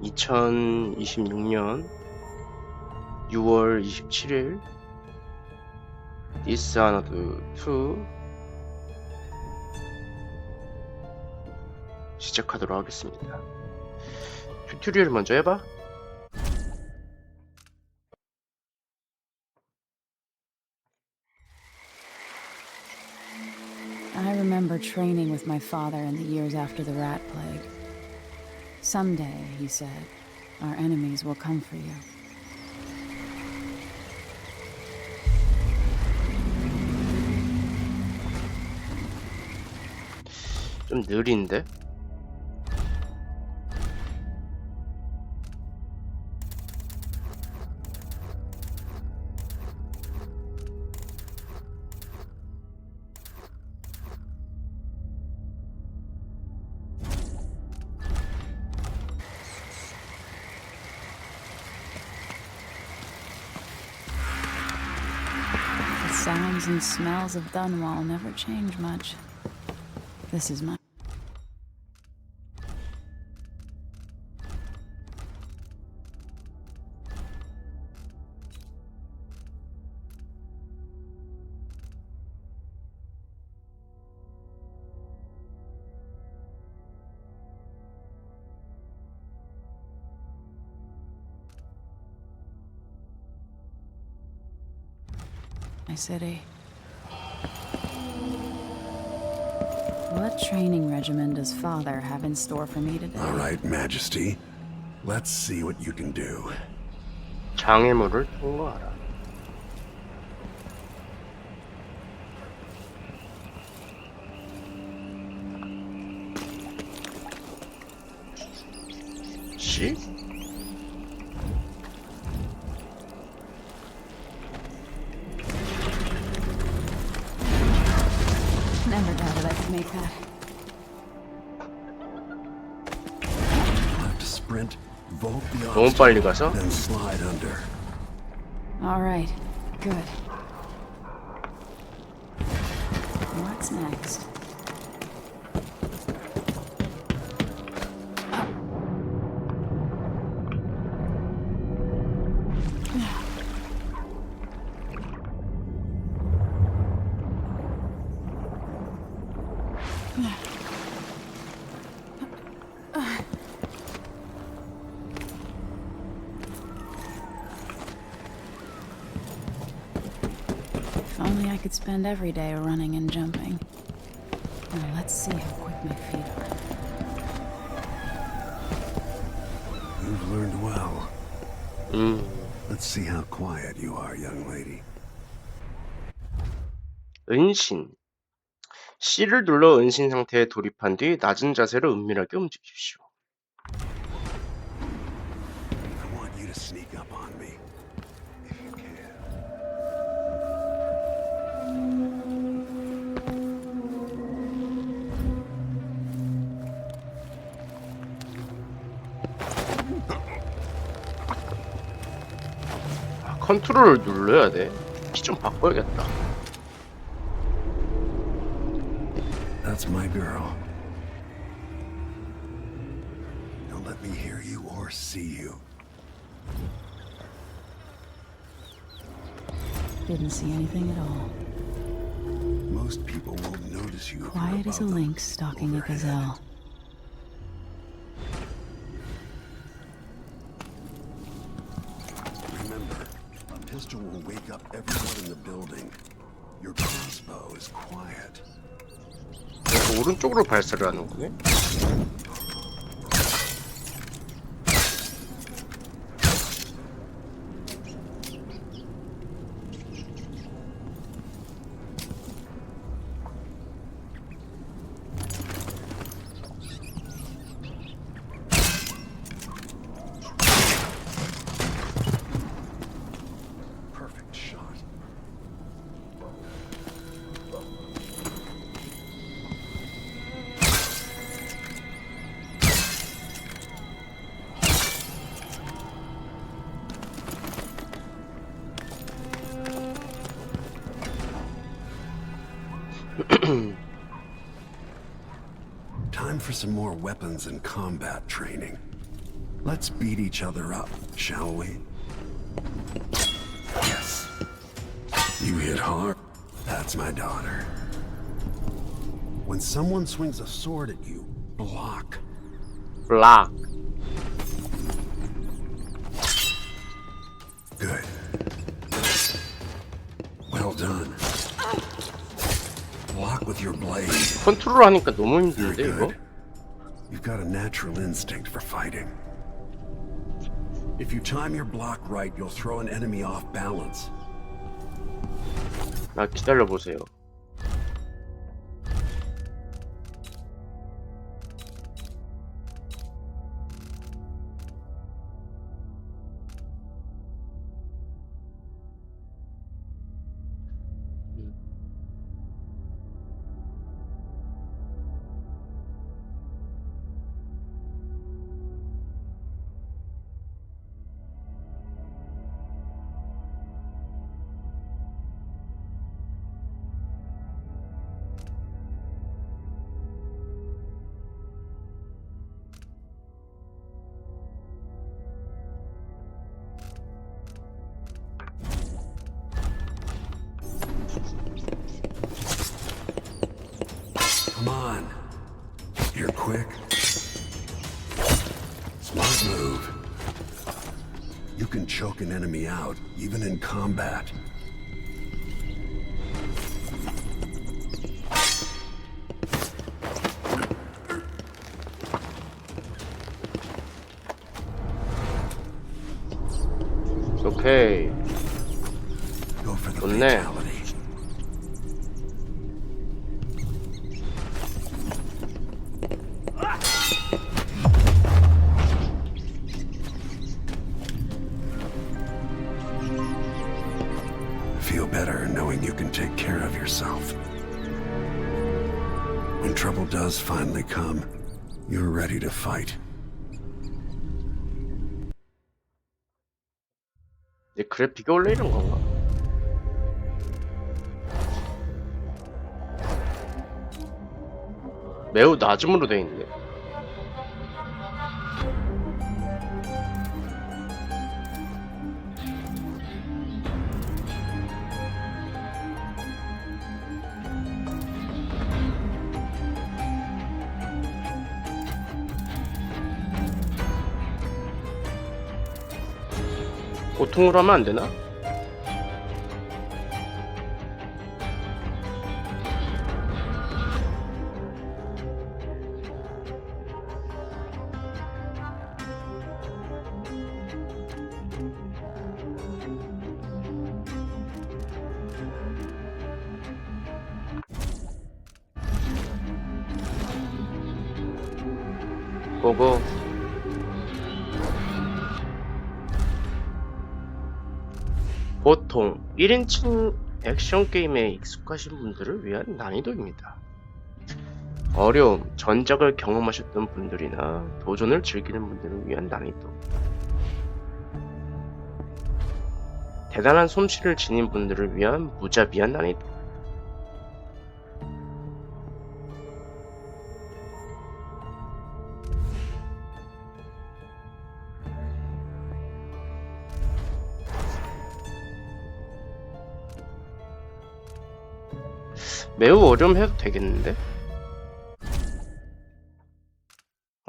2026년 6월 27일 디스아너드 2 시작하도록 하겠습니다. 튜토리얼 먼저 해봐. I remember training with my father in the years after the rat plague. Someday, he said, our enemies will come for you. 좀 느린데? The sounds and smells of Dunwall never change much. This is my... my city. What training regimen does Father have in store for me today? All right, Majesty. Let's see what you can do. 장애물을 통과하라. 씨? Never doubted I could make that. You'll have to sprint, vault the 너무 빨리 가서? then slide under. All right, good. What's next? If only I could spend every day running and jumping. Now let's see how quick my feet are. You've learned well. Let's see how quiet you are, young lady. 은신. C를 눌러 은신 상태에 돌입한 뒤 낮은 자세로 은밀하게 움직이십시오. I want you to sneak up on me. If you can. 컨트롤을 눌러야 돼. 키 좀 바꿔야겠다. That's my girl. Don't let me hear you or see you. Didn't see anything at all. Most people won't notice you. if you're Quiet as a above them. lynx stalking a Overhead. gazelle. Remember, a pistol will wake up everyone in the building. Your crossbow is quiet. 그래서 오른쪽으로 발사를 하는 거네. Perfect shot. Time for some more weapons and combat training. Let's beat each other up, shall we? Yes. You hit hard. That's my daughter. When someone swings a sword at you, block. 블락. Good. Well done. Block with your blade. 컨트롤 하니까 너무 Very 힘든데 이거? good. You've got a natural instinct for fighting. If you time your block right, you'll throw an enemy off balance. 나 기다려 보세요. Come on. You're quick. Smart move. You can choke an enemy out, even in combat. 오케이. Go for the 좋네. fatality. Feel better knowing you can take care of yourself. When trouble does finally come, you're ready to fight. 내 그래픽이 원래 이런 건가? 매우 낮음으로 돼 있네. 보통으로 하면 안 되나? 고고. 보통 1인칭 액션 게임에 익숙하신 분들을 위한 난이도입니다. 어려움, 전작을 경험하셨던 분들이나 도전을 즐기는 분들을 위한 난이도. 대단한 솜씨를 지닌 분들을 위한 무자비한 난이도. 매우 어려움 해도 되겠는데?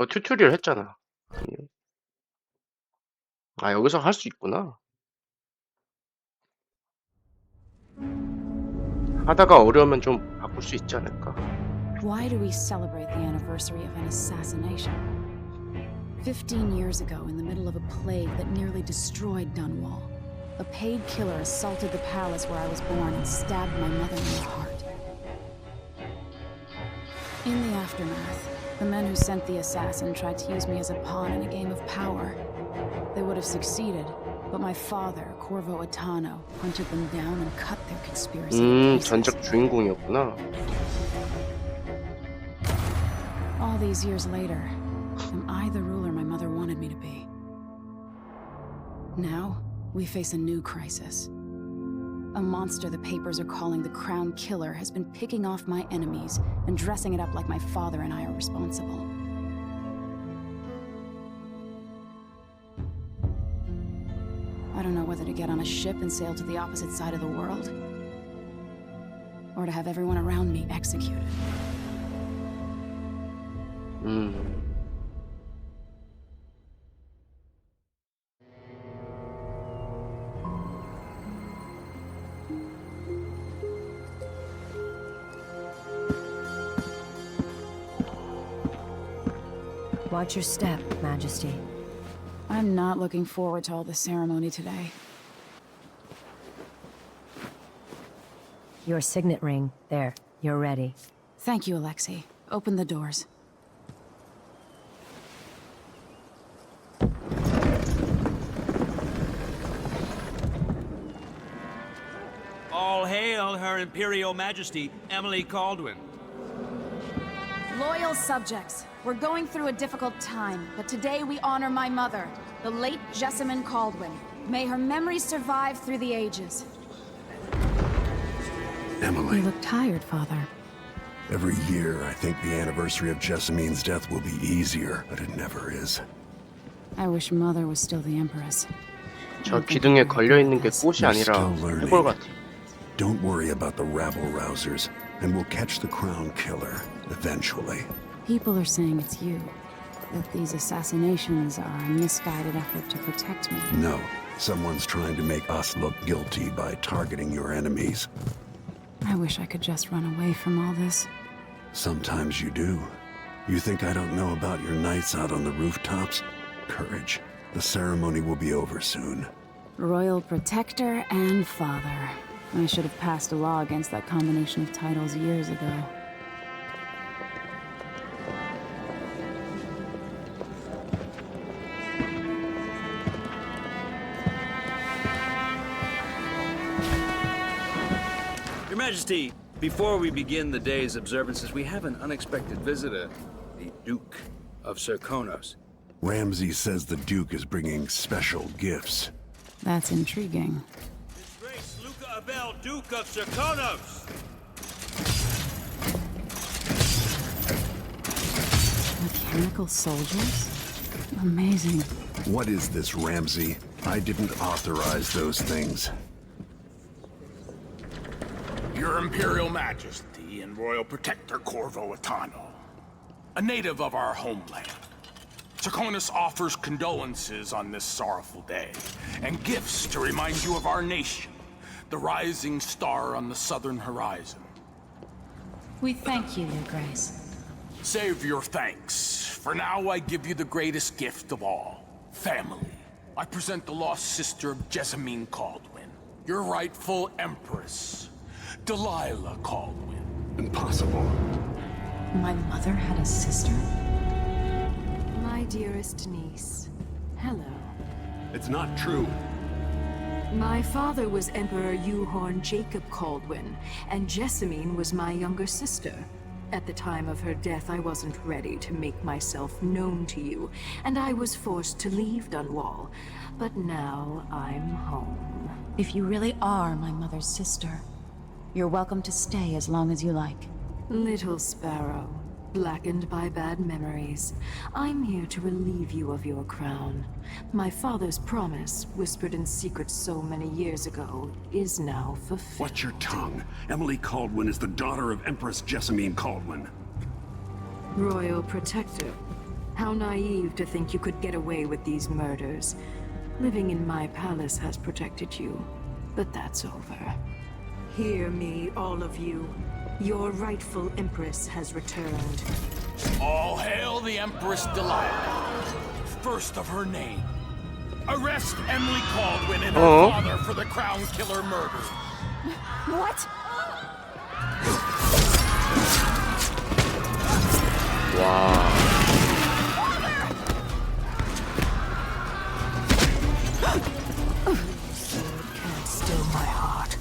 튜토리얼 했잖아. 아, 여기서 할 수 있구나. 하다가 어려우면 좀 바꿀 수 있지 않을까? Why do we celebrate the anniversary of an assassination? 15 years ago, in the middle of a plague that nearly destroyed Dunwall, a paid killer assaulted the palace where I was born and stabbed my mother in the heart. In the aftermath, the men who sent the assassin tried to use me as a pawn in a game of power. They would have succeeded, but my father, Corvo Atano, hunted them down and cut their conspiracy to pieces. 전작 주인공이었구나. All these years later, am I the ruler my mother wanted me to be? Now, we face a new crisis. A monster the papers are calling the Crown Killer has been picking off my enemies and dressing it up like my father and I are responsible. I don't know whether to get on a ship and sail to the opposite side of the world, or to have everyone around me executed. Watch your step, Majesty. I'm not looking forward to all the ceremony today. Your signet ring. There, you're ready. Thank you, Alexei. Open the doors. All hail Her Imperial Majesty, Emily Caldwin. Loyal subjects, we're going through a difficult time, but today we honor my mother, the late Jessamine Caldwin. May her memory survive through the ages. Emily, You look tired, Father. every year I think the anniversary of Jessamine's death will be easier, but it never is. I wish Mother was still the Empress. 저 기둥에 걸려있는 게 꽃이 You're 아니라 still learning. 해골 같아. Don't worry about the rabble-rousers, and we'll catch the crown killer, eventually. People are saying it's you. That these assassinations are a misguided effort to protect me. No, someone's trying to make us look guilty by targeting your enemies. I wish I could just run away from all this. Sometimes you do. You think I don't know about your nights out on the rooftops? Courage. The ceremony will be over soon. Royal Protector and Father. I should have passed a law against that combination of titles years ago. Your Majesty, before we begin the day's observances, we have an unexpected visitor, the Duke of Serkonos. Ramsay says the Duke is bringing special gifts. That's intriguing. His Grace Luca Abel, Duke of Serkonos! Mechanical soldiers? Amazing. What is this, Ramsay? I didn't authorize those things. Your Imperial Majesty and Royal Protector Corvo Atano, a native of our homeland. Serkonos offers condolences on this sorrowful day, and gifts to remind you of our nation, the rising star on the southern horizon. We thank you, Your Grace. Save your thanks. For now, I give you the greatest gift of all, family. I present the lost sister of Jessamine Caldwin, your rightful empress, Delilah Caldwin. Impossible. My mother had a sister? My dearest niece, hello. It's not true. My father was Emperor Yuhorn Jacob Caldwin, and Jessamine was my younger sister. At the time of her death, I wasn't ready to make myself known to you, and I was forced to leave Dunwall. But now I'm home. If you really are my mother's sister, you're welcome to stay as long as you like. Little sparrow, blackened by bad memories, I'm here to relieve you of your crown. My father's promise, whispered in secret so many years ago, is now fulfilled. Watch your tongue. Emily Caldwin is the daughter of Empress Jessamine Caldwin. Royal Protector. How naive to think you could get away with these murders. Living in my palace has protected you, but that's over. Hear me, all of you. Your rightful Empress has returned. All hail the Empress Delilah, first of her name. Arrest Emily Caldwin and her father for the Crown Killer murder. What? 와. Can't still my heart.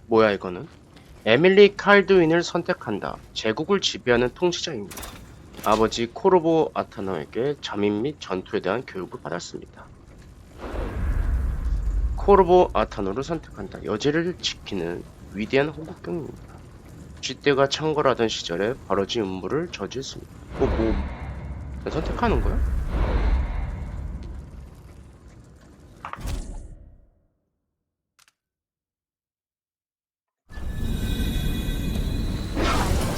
뭐야 이거는? 에밀리 칼두인을 선택한다. 제국을 지배하는 통치자입니다. 아버지 코르보 아타노에게 잠입 및 전투에 대한 교육을 받았습니다. 코르보 아타노를 선택한다. 여제를 지키는 위대한 호국경입니다. 쥐떼가 창궐하던 시절에 벌어진 음모를 저지했습니다. 뭐 선택하는 거야?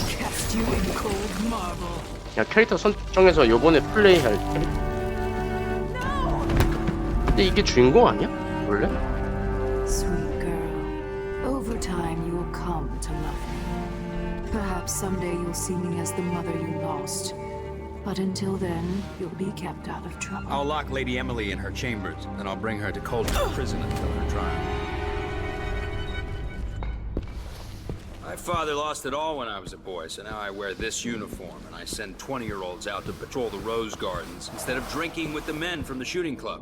Cast you in cold marble. 야, 캐릭터 선정해서 요번에 플레이할 캐릭터. 근데 이게 주인공 아니야? 원래? Sweet girl, over time you will come to love me. Perhaps someday you'll see me as the mother you lost. But until then, you'll be kept out of trouble. I'll lock Lady Emily in her chambers, and I'll bring her to Coldwood Prison until her trial. My father lost it all when I was a boy, so now I wear this uniform, and I send 20-year-olds out to patrol the rose gardens instead of drinking with the men from the shooting club.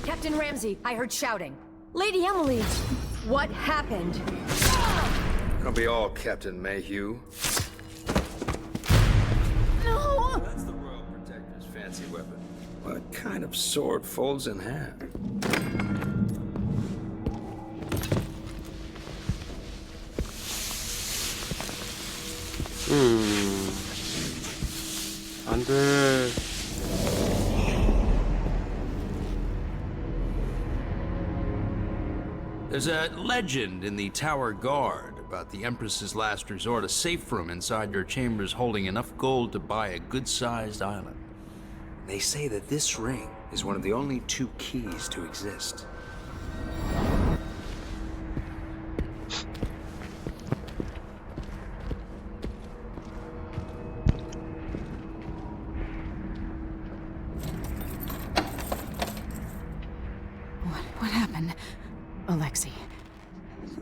Captain Ramsey, I heard shouting. Lady Emily, what happened? Don't be all Captain Mayhew. No! That's the Royal Protector's fancy weapon. What kind of sword folds in half? 안 돼. There's a legend in the Tower Guard about the Empress's last resort, a safe room inside your chambers holding enough gold to buy a good-sized island. They say that this ring is one of the only 2 keys to exist. What happened? Alexei.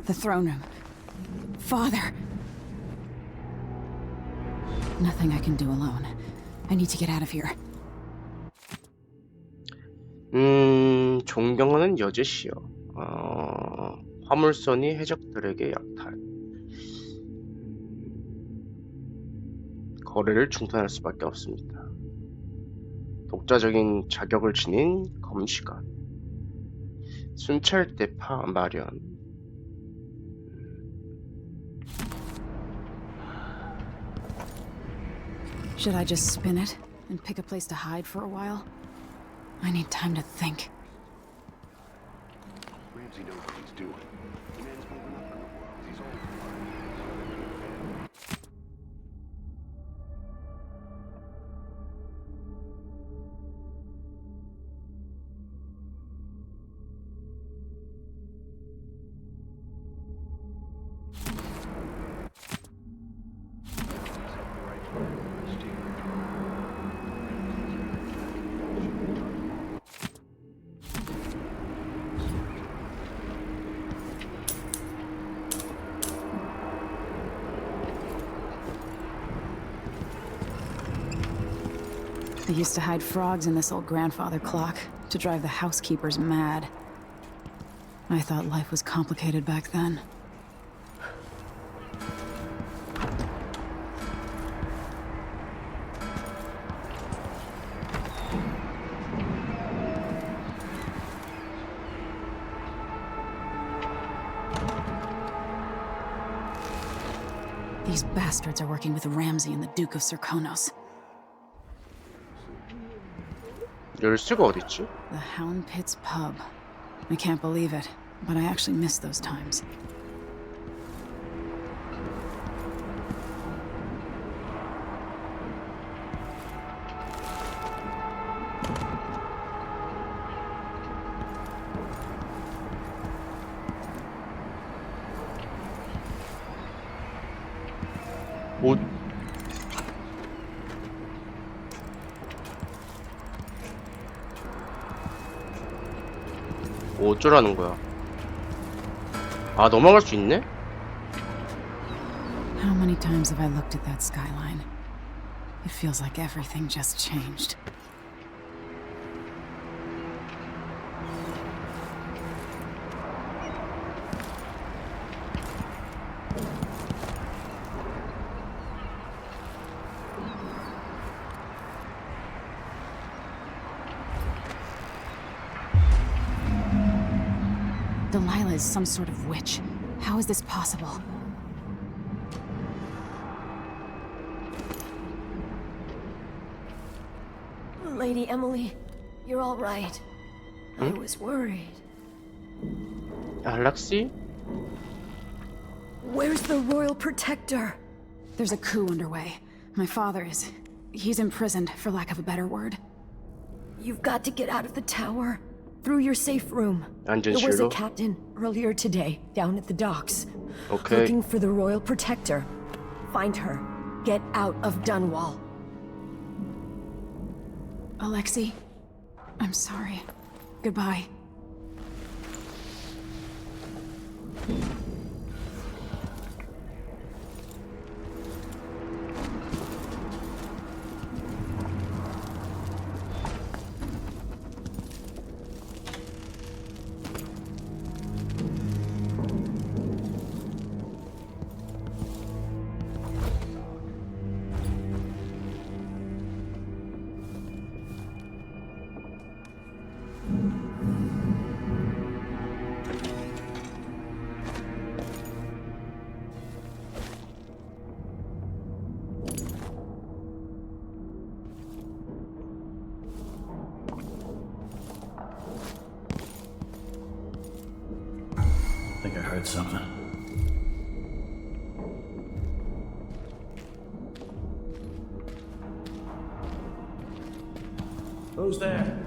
The throne room. Father. Nothing I can do alone. I need to get out of here. 존경하는 여제시여. 화물선이 해적들에게 약탈. 거래를 중단할 수밖에 없습니다. 독자적인 자격을 지닌 검시관. 순찰대파 마련. Should I just spin it and pick a place to hide for a while? I need time to think. Ramsey knows what he's doing. The man's moving up in the world. He's always They used to hide frogs in this old grandfather clock to drive the housekeepers mad. I thought life was complicated back then. These bastards are working with Ramsey and the Duke of Serkonos. 열쇠가 어딨지? The Hound Pits pub. I can't believe it, but I actually miss those times. 뭐 어쩌라는 거야? 아, 넘어갈 수 있네? How many times have I looked at that skyline? It feels like everything just changed. Delilah is some sort of witch. How is this possible? Lady Emily, you're all right. I was worried. 알락시? Where's the Royal Protector? There's a coup underway. My father is... he's imprisoned, for lack of a better word. You've got to get out of the tower. Through your safe room. There was a 안전실로? captain earlier today, down at the docks. 오케이. Looking for the Royal Protector. Find her. Get out of Dunwall. Alexei, I'm sorry. Goodbye. I think I heard something. Who's there?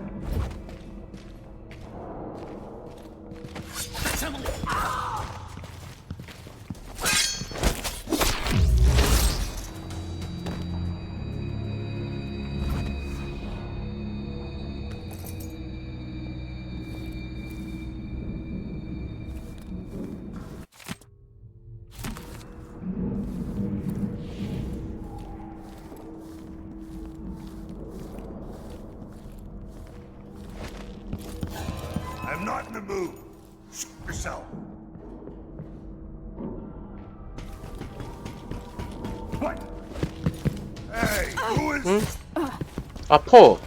I'm not in the mood. Shoot yourself. What? Hey, who is... 아퍼!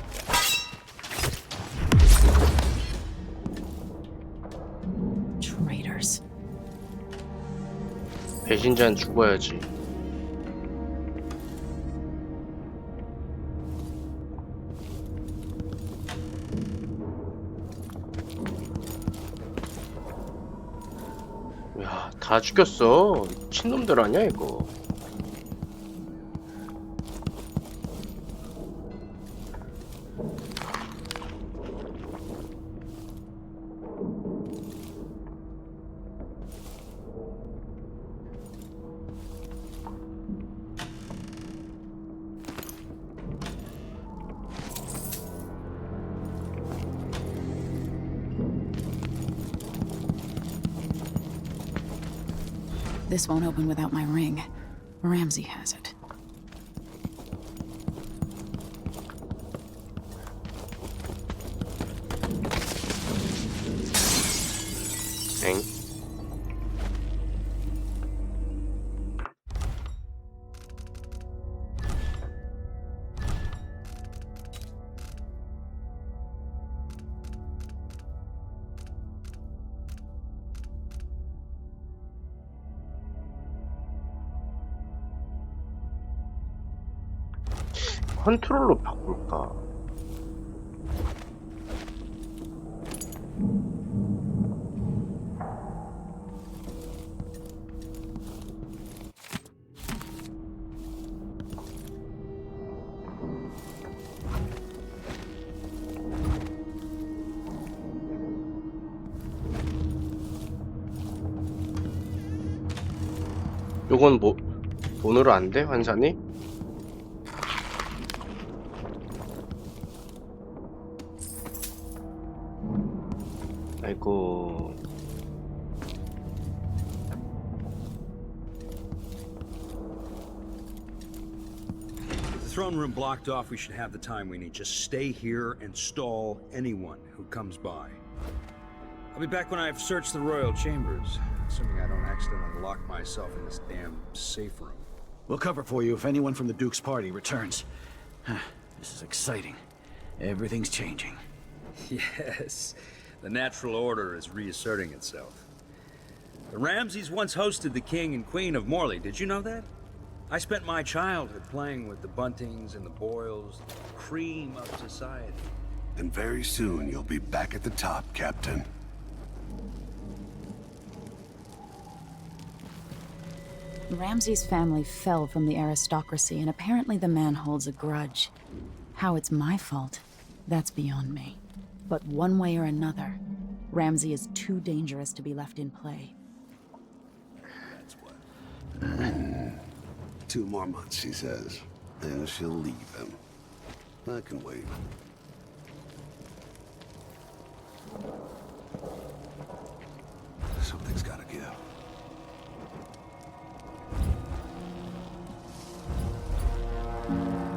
Traitors. 배신자는 죽어야지. 야, 다 죽였어. 미친놈들 아니야 이거. This won't open without my ring. Ramsey has it. 엥? 컨트롤로 바꿀까? 요건 뭐 돈으로 안 돼? 환산이? 아이고. With the throne room blocked off, we should have the time we need. Just stay here and stall anyone who comes by. I'll be back when I've searched the royal chambers, assuming I don't accidentally lock myself in this damn safe room. We'll cover for you if anyone from the Duke's party returns. This is exciting. Everything's changing. Yes. The natural order is reasserting itself. The Ramseys once hosted the king and queen of Morley. Did you know that? I spent my childhood playing with the Buntings and the Boyles, the cream of society. And very soon you'll be back at the top, Captain. Ramsay's family fell from the aristocracy, and apparently the man holds a grudge. How it's my fault, that's beyond me. But one way or another, Ramsay is too dangerous to be left in play. That's what. 2 more months, she says. Then she'll leave him. I can wait. Something's gotta give.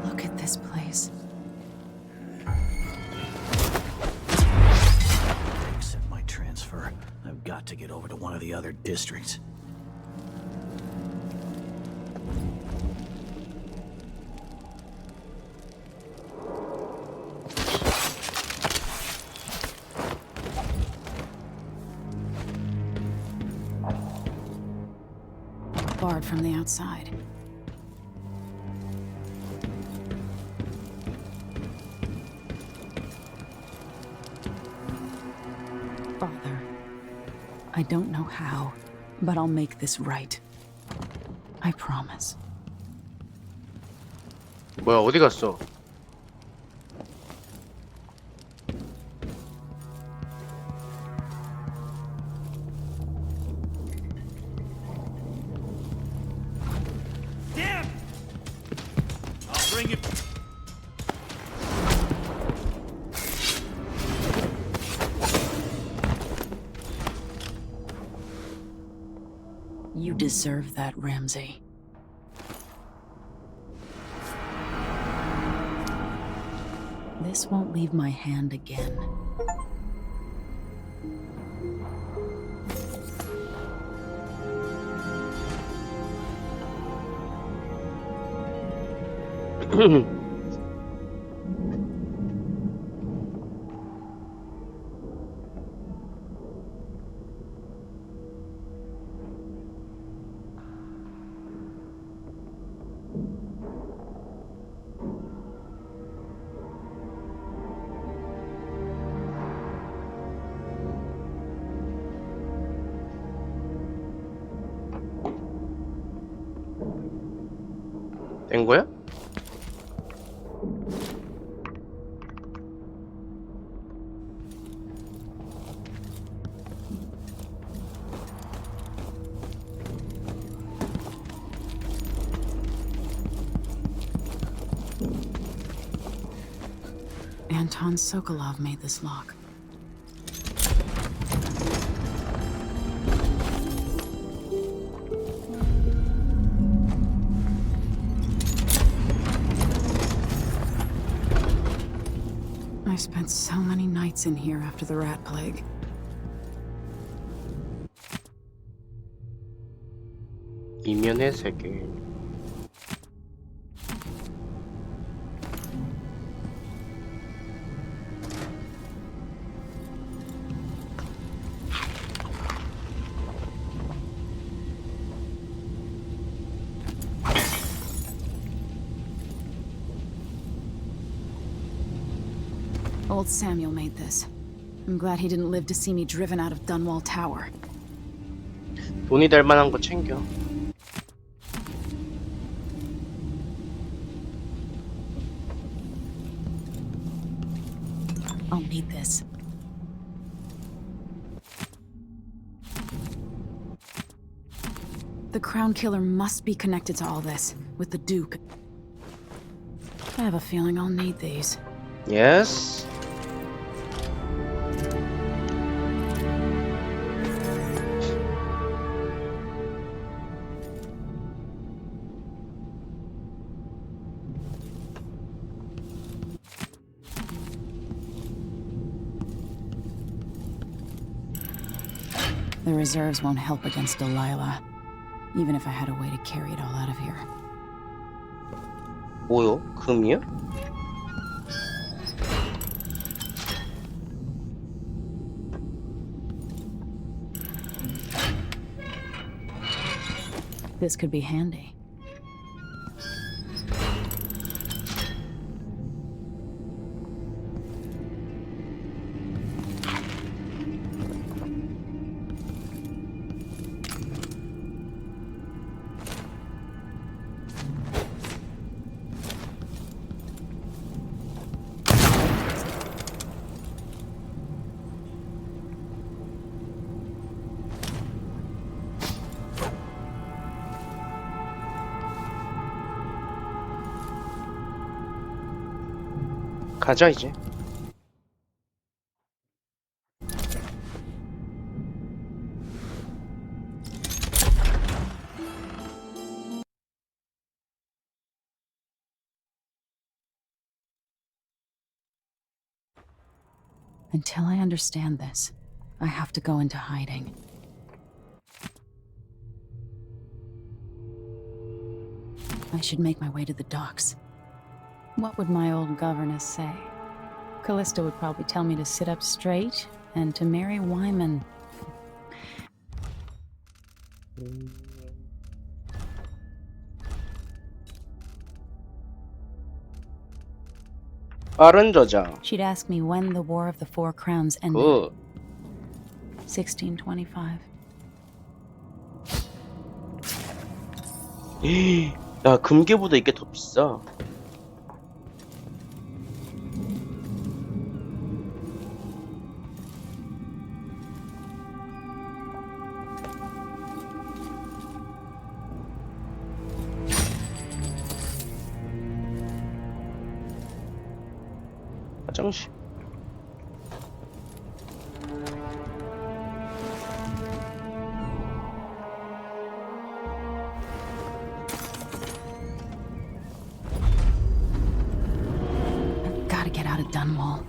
Look at this place. Accept my transfer. I've got to get over to one of the other districts. Barred from the outside. Father, I don't know how, but I'll make this right. I promise. 뭐야, 어디 갔어? Damn! I'll bring it. You deserve that, Ramsay. This won't leave my hand again. 된 거야? Anton Sokolov made this lock. I spent so many nights in here after the rat plague. 이면의 세계. Old Samuel made this. I'm glad he didn't live to see me driven out of Dunwall Tower. 돈이 될 만한 거 챙겨. I'll need this. The Crown Killer must be connected to all this, with the Duke. I have a feeling I'll need these. Yes. The reserves won't help against Delilah, even if I had a way to carry it all out of here. 뭐요? 금이요? This could be handy. 가자 이제. Until I understand this, I have to go into hiding. I should make my way to the docks. What would my old governess say? Callista would probably tell me to sit up straight and to marry Wyman. 빠른 저장. She'd ask me when the War of the Four Crowns ended. 굿. 1625. 야, 금괴보다 이게 더 비싸. 화장실. I've got to get out of Dunwall.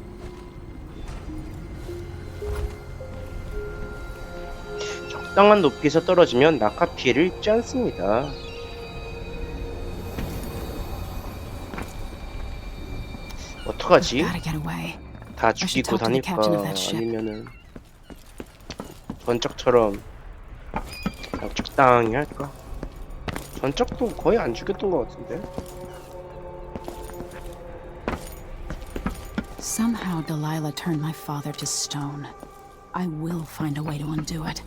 적당한 높이에서 떨어지면 낙하 피해를 입지 않습니다. 어떡하지? Gotta get away. 다 죽이고 다닐까? 아니면은 전적처럼 적당히 할까? 전적도 거의 안 죽였던 것 같은데? Somehow Delilah turned my father to stone. I will find a way to undo it.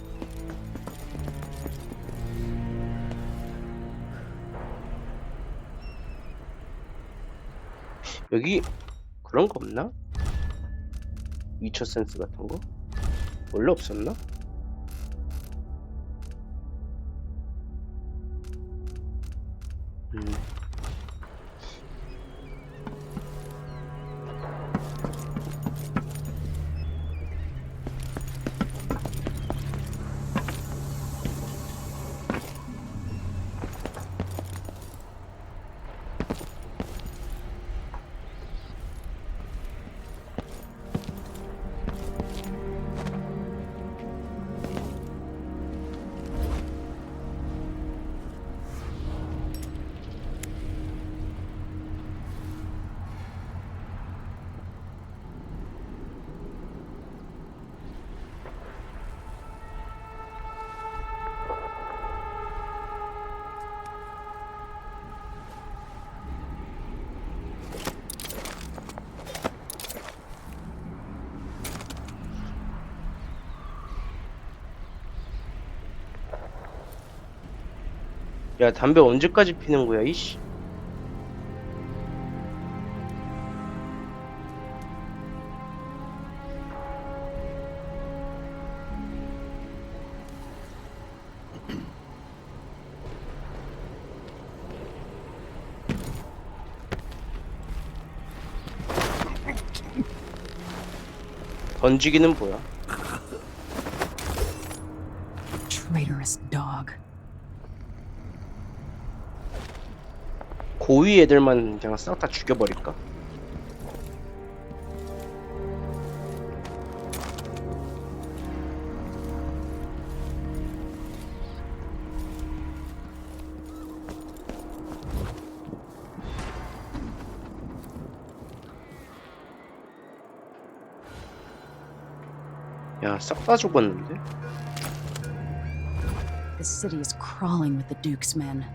여기 그런 거 없나? 위쳐 센스 같은 거? 원래 없었나? 야, 담배 언제까지 피는 거야, 이씨? 던지기는 뭐야? Traitorous dog. 고위 애들만 그냥 싹 다 죽여버릴까? 야, 싹 다 죽었는데? the city is crawling with the Duke's men.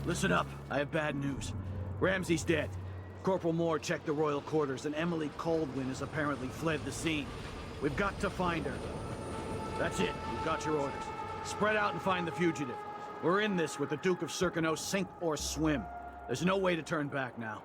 Listen up. I have bad news. Ramsey's dead. Corporal Moore checked the royal quarters, and Emily Caldwin has apparently fled the scene. We've got to find her. That's it. We've got your orders. Spread out and find the fugitive. We're in this with the Duke of Circano, sink or swim. There's no way to turn back now.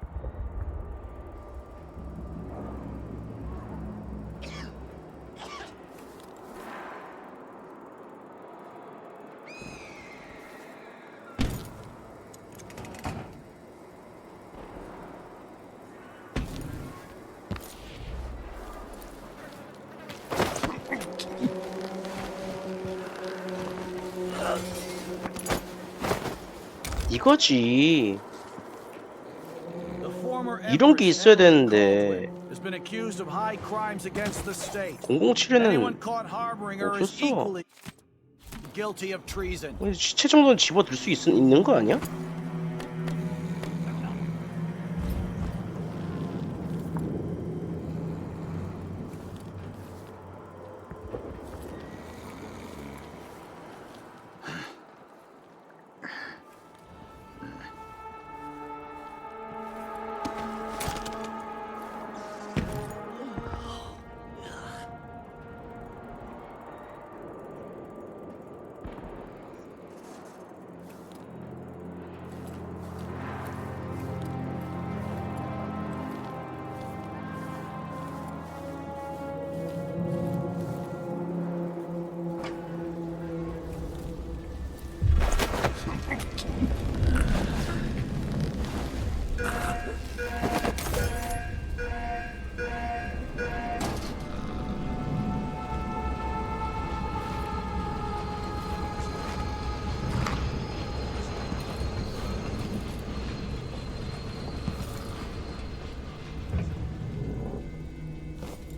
이거지. The former 이런 게 있어야 Empress 되는데 has been accused of high crimes against the state. 007에는 Anyone caught harboring her is 없었어. equally guilty of treason. 시체 정도는 집어들 수 있는 거 아니야?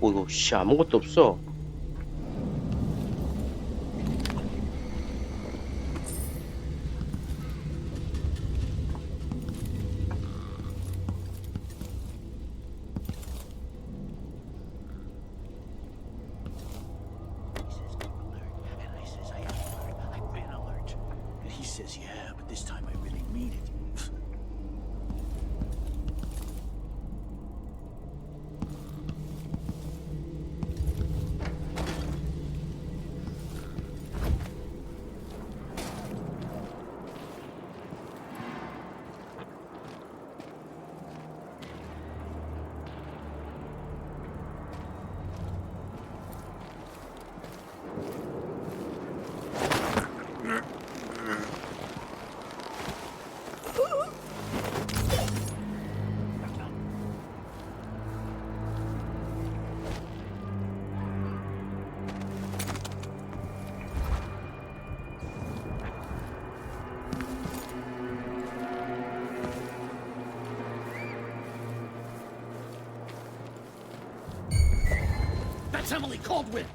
이거 씨 아무것도 없어. He says, yeah, but this time I really mean it. That's Emily Caldwin!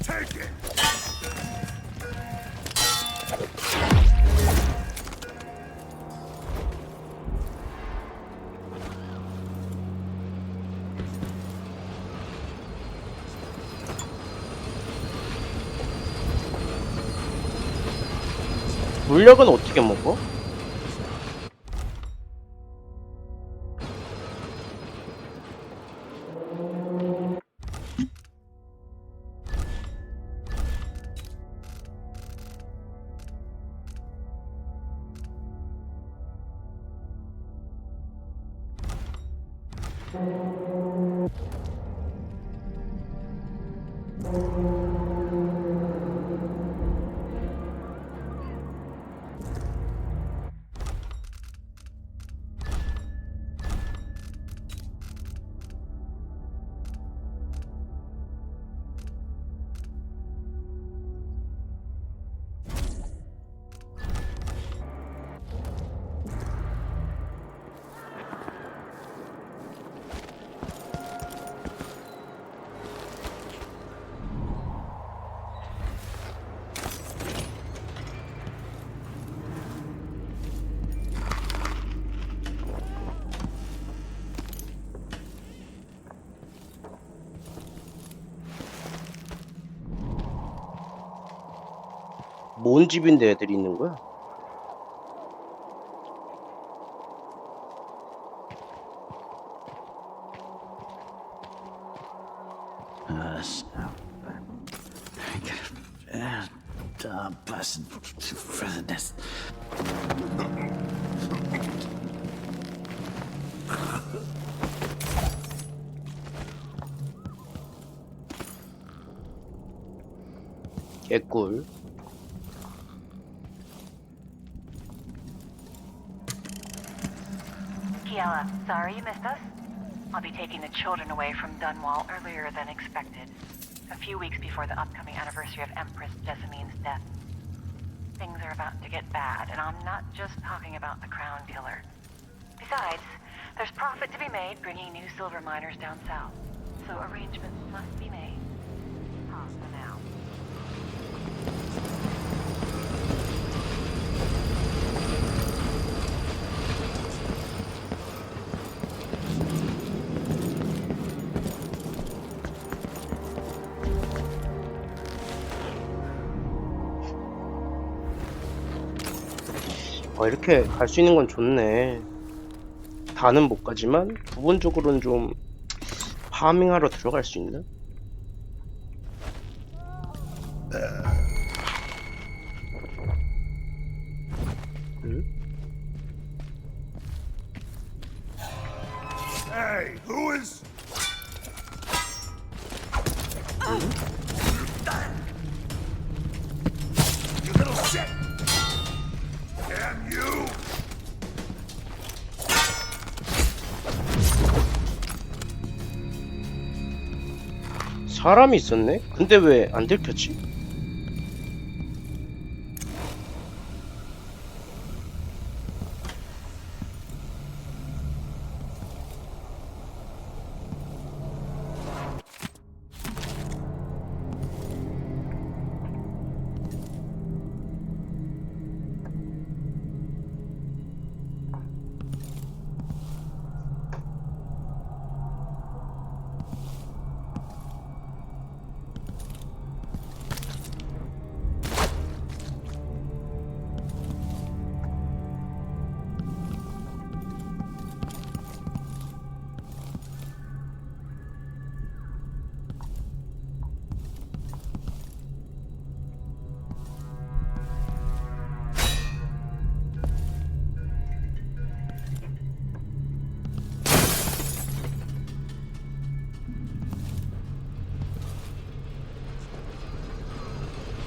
Take it! 물약은 어떻게 먹어? 뭔 집인데 애들이 있는 거야? 개꿀. Kiela, sorry you missed us. I'll be taking the children away from Dunwall earlier than expected. A few weeks before the upcoming anniversary of Empress Jessamine's death. Things are about to get bad, and I'm not just talking about the crown dealer. Besides, there's profit to be made bringing new silver miners down south. So arrangements must be made. Pause for now. 이렇게 갈 수 있는 건 좋네. 다는 못 가지만 부분적으로는 좀 파밍하러 들어갈 수 있나? Hey, who is... You little shit! Damn you! 사람이 있었네? 근데 왜 안 들켰지?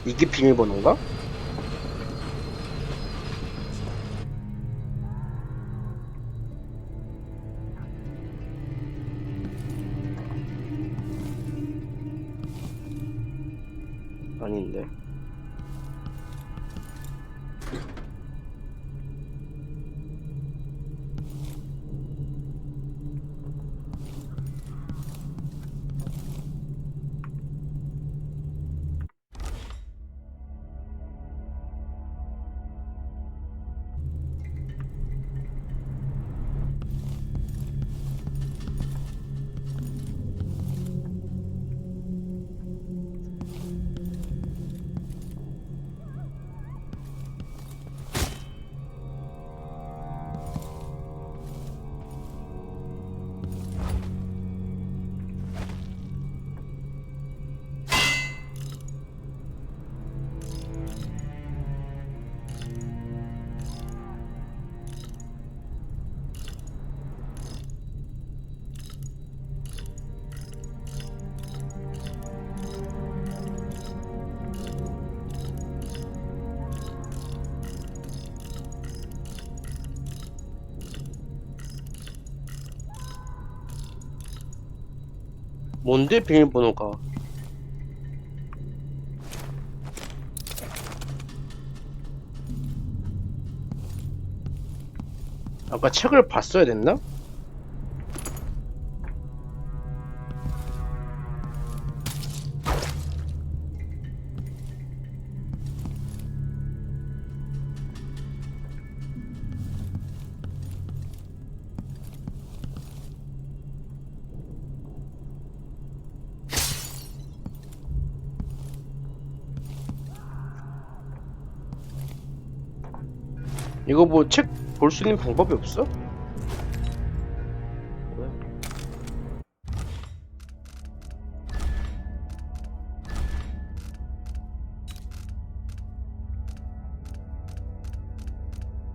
이게 비밀번호인가? 아닌데. 뭔데 비밀번호가? 아까 책을 봤어야 됐나? 이거 뭐 책 볼 수 있는 방법이 없어? 뭐야?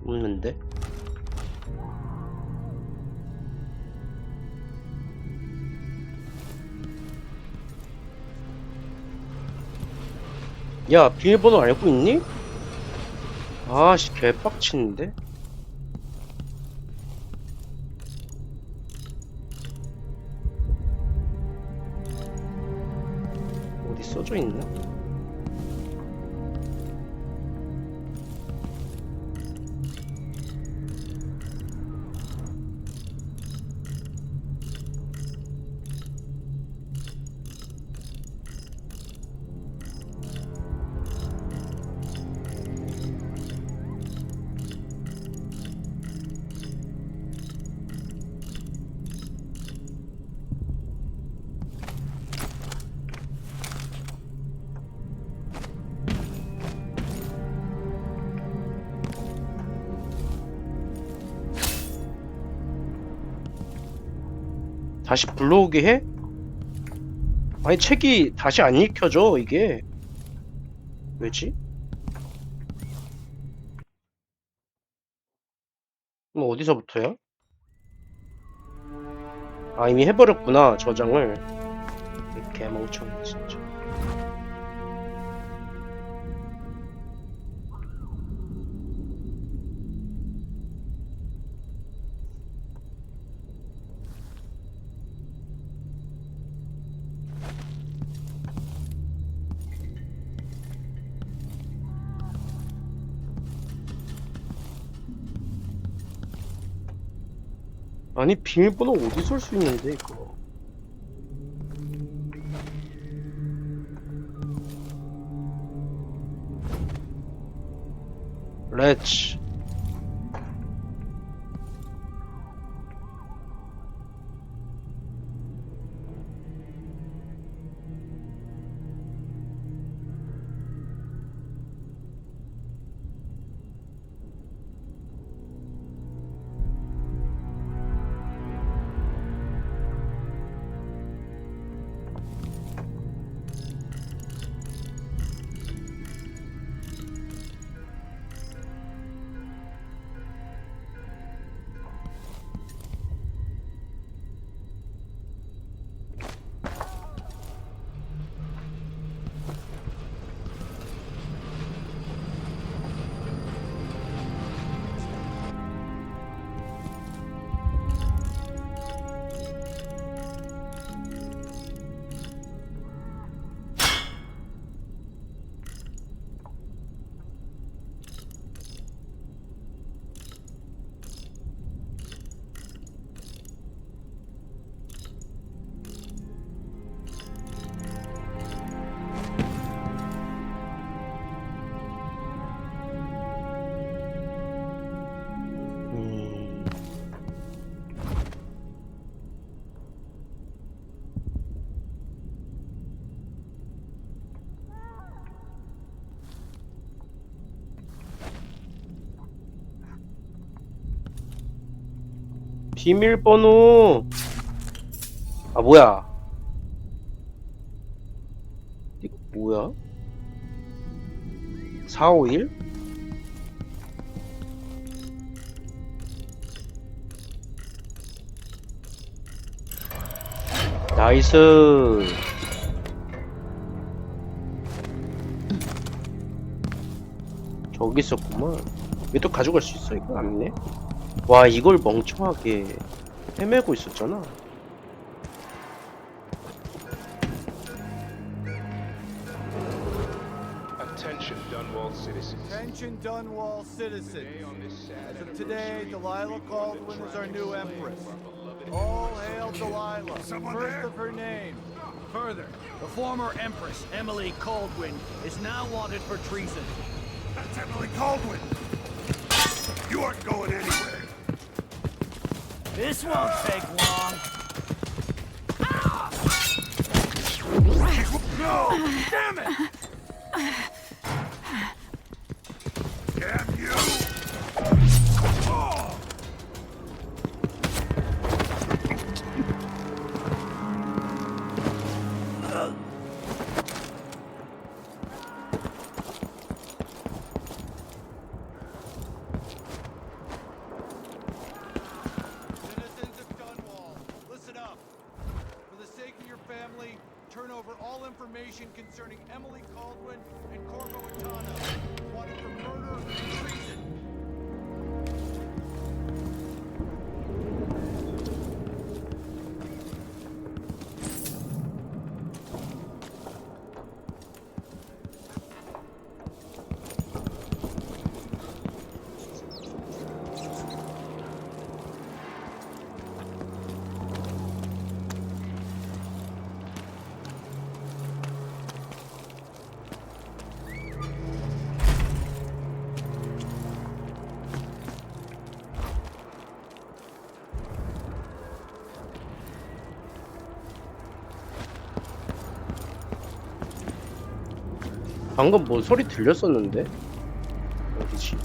없는데? 야, 비밀번호 알고 있니? 아씨, 개빡치는데? 어디 써져 있나? 다시 불러오게 해? 아니 책이 다시 안 읽혀져 이게 왜지? 뭐 어디서부터야? 아 이미 해버렸구나 저장을. 이 개멍청이 진짜. 아니 비밀번호 어디 쓸 수 있는데 이거. 렛츠. 비밀번호. 아 뭐야 이거 뭐야? 451? 나이스. 저기 있었구만. 왜 또 가져갈 수 있어? 이거 아니네? 와 이걸 멍청하게 헤매고 있었잖아. Attention, Dunwall citizens. Attention, Dunwall citizens. As of today, Delilah Caldwin is our new empress. All hail Delilah, first of her name. Further, the former empress, Emily Caldwin, is now wanted for treason. That's Emily Caldwin! You aren't going anywhere! This won't take long. No! Damn it! Damn you! information concerning Emily Caldwin and Corvo Atano, wanted for murder and treason. 방금 뭐 소리 들렸었는데? 어디지?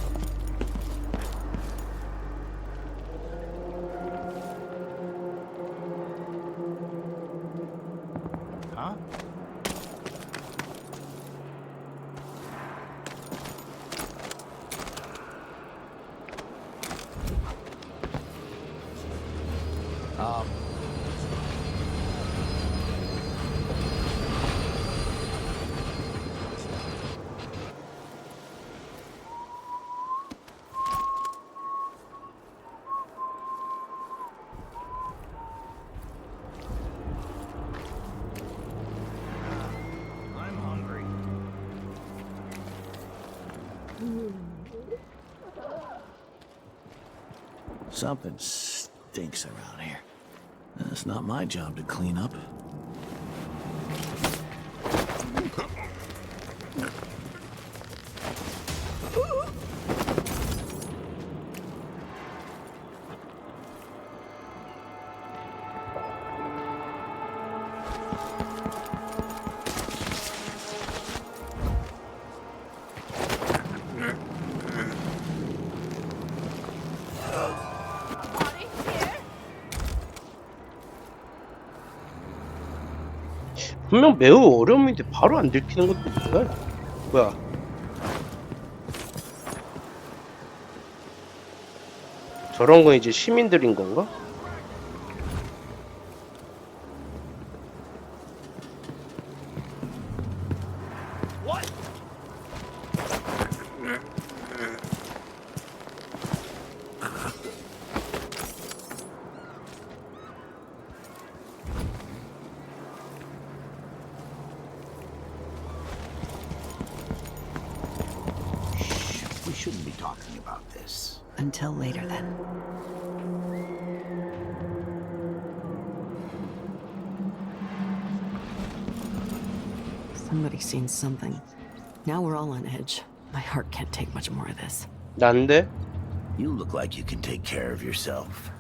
Huh? I'm hungry. Something stinks around here. It's not my job to clean up. 분명 매우 어려움인데 바로 안 들키는 것도 뭐야? 뭐야? 저런 건 이제 시민들인 건가? We shouldn't be talking about this. Until later, then. Somebody's seen something. Now we're all on edge. My heart can't take much more of this. 난데? You look like you can take care of yourself.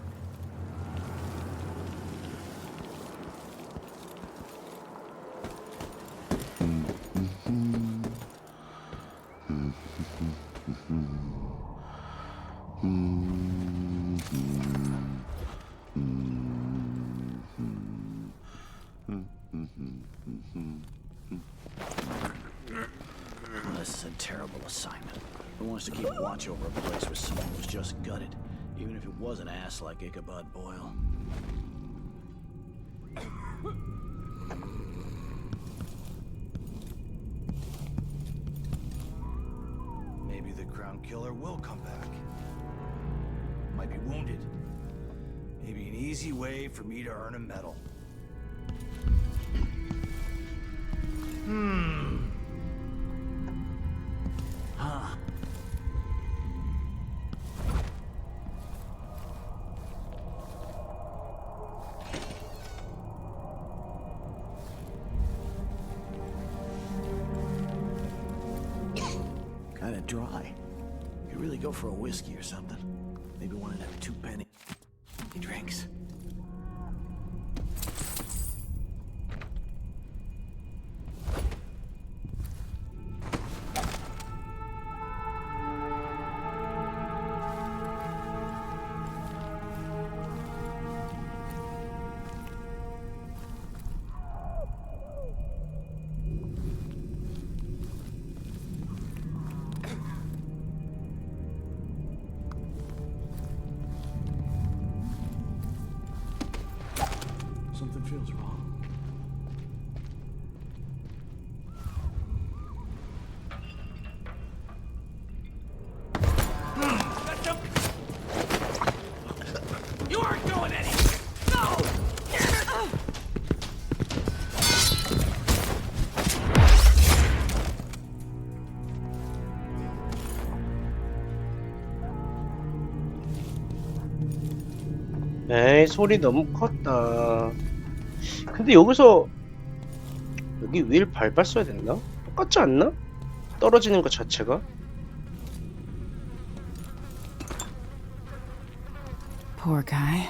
This is a terrible assignment. Who wants to keep watch over a place where someone was just gutted, even if it was an ass like Ichabod Boyle? Maybe the Crown Killer will come back. Might be wounded. Maybe an easy way for me to earn a medal. Huh. Kinda dry. Could really go for a whiskey or something. Maybe one of them 2-penny drinks. 에이, 소리 너무 컸다. 근데 여기서 여기 휠 밟았어야 됐나? 똑같지 않나? 떨어지는 것 자체가? Poor guy.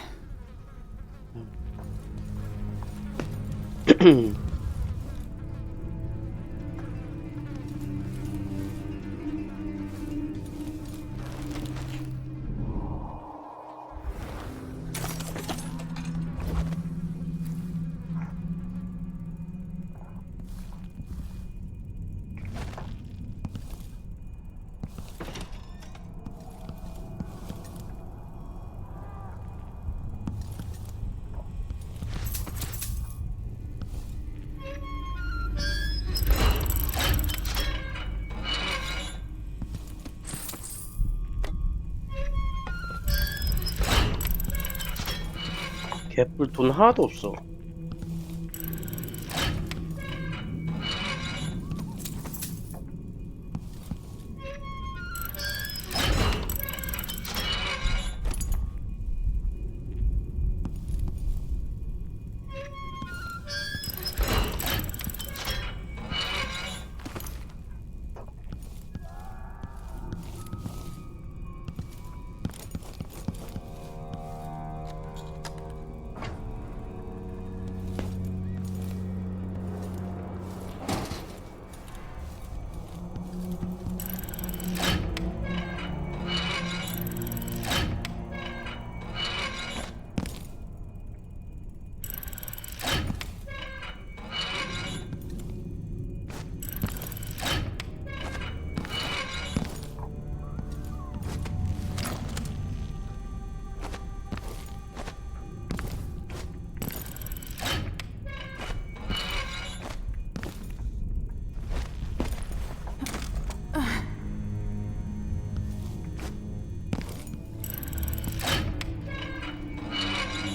개뿔 돈 하나도 없어.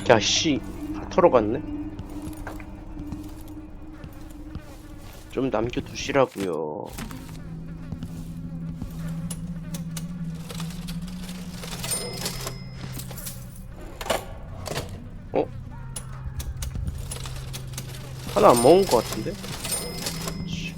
야, 씨. 다 털어갔네? 좀 남겨두시라고요. 어? 하나 안 먹은 것 같은데? 씨.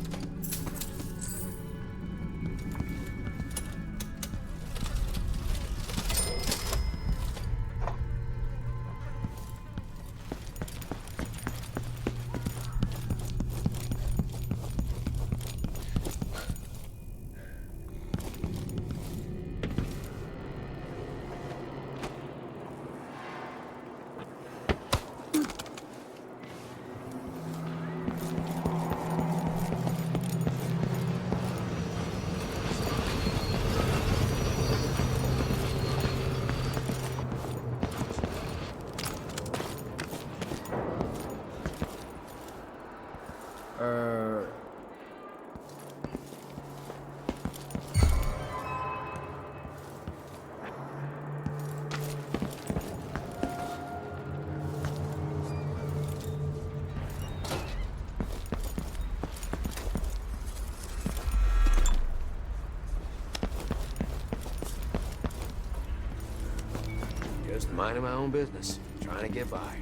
Just minding my own business, trying to get by.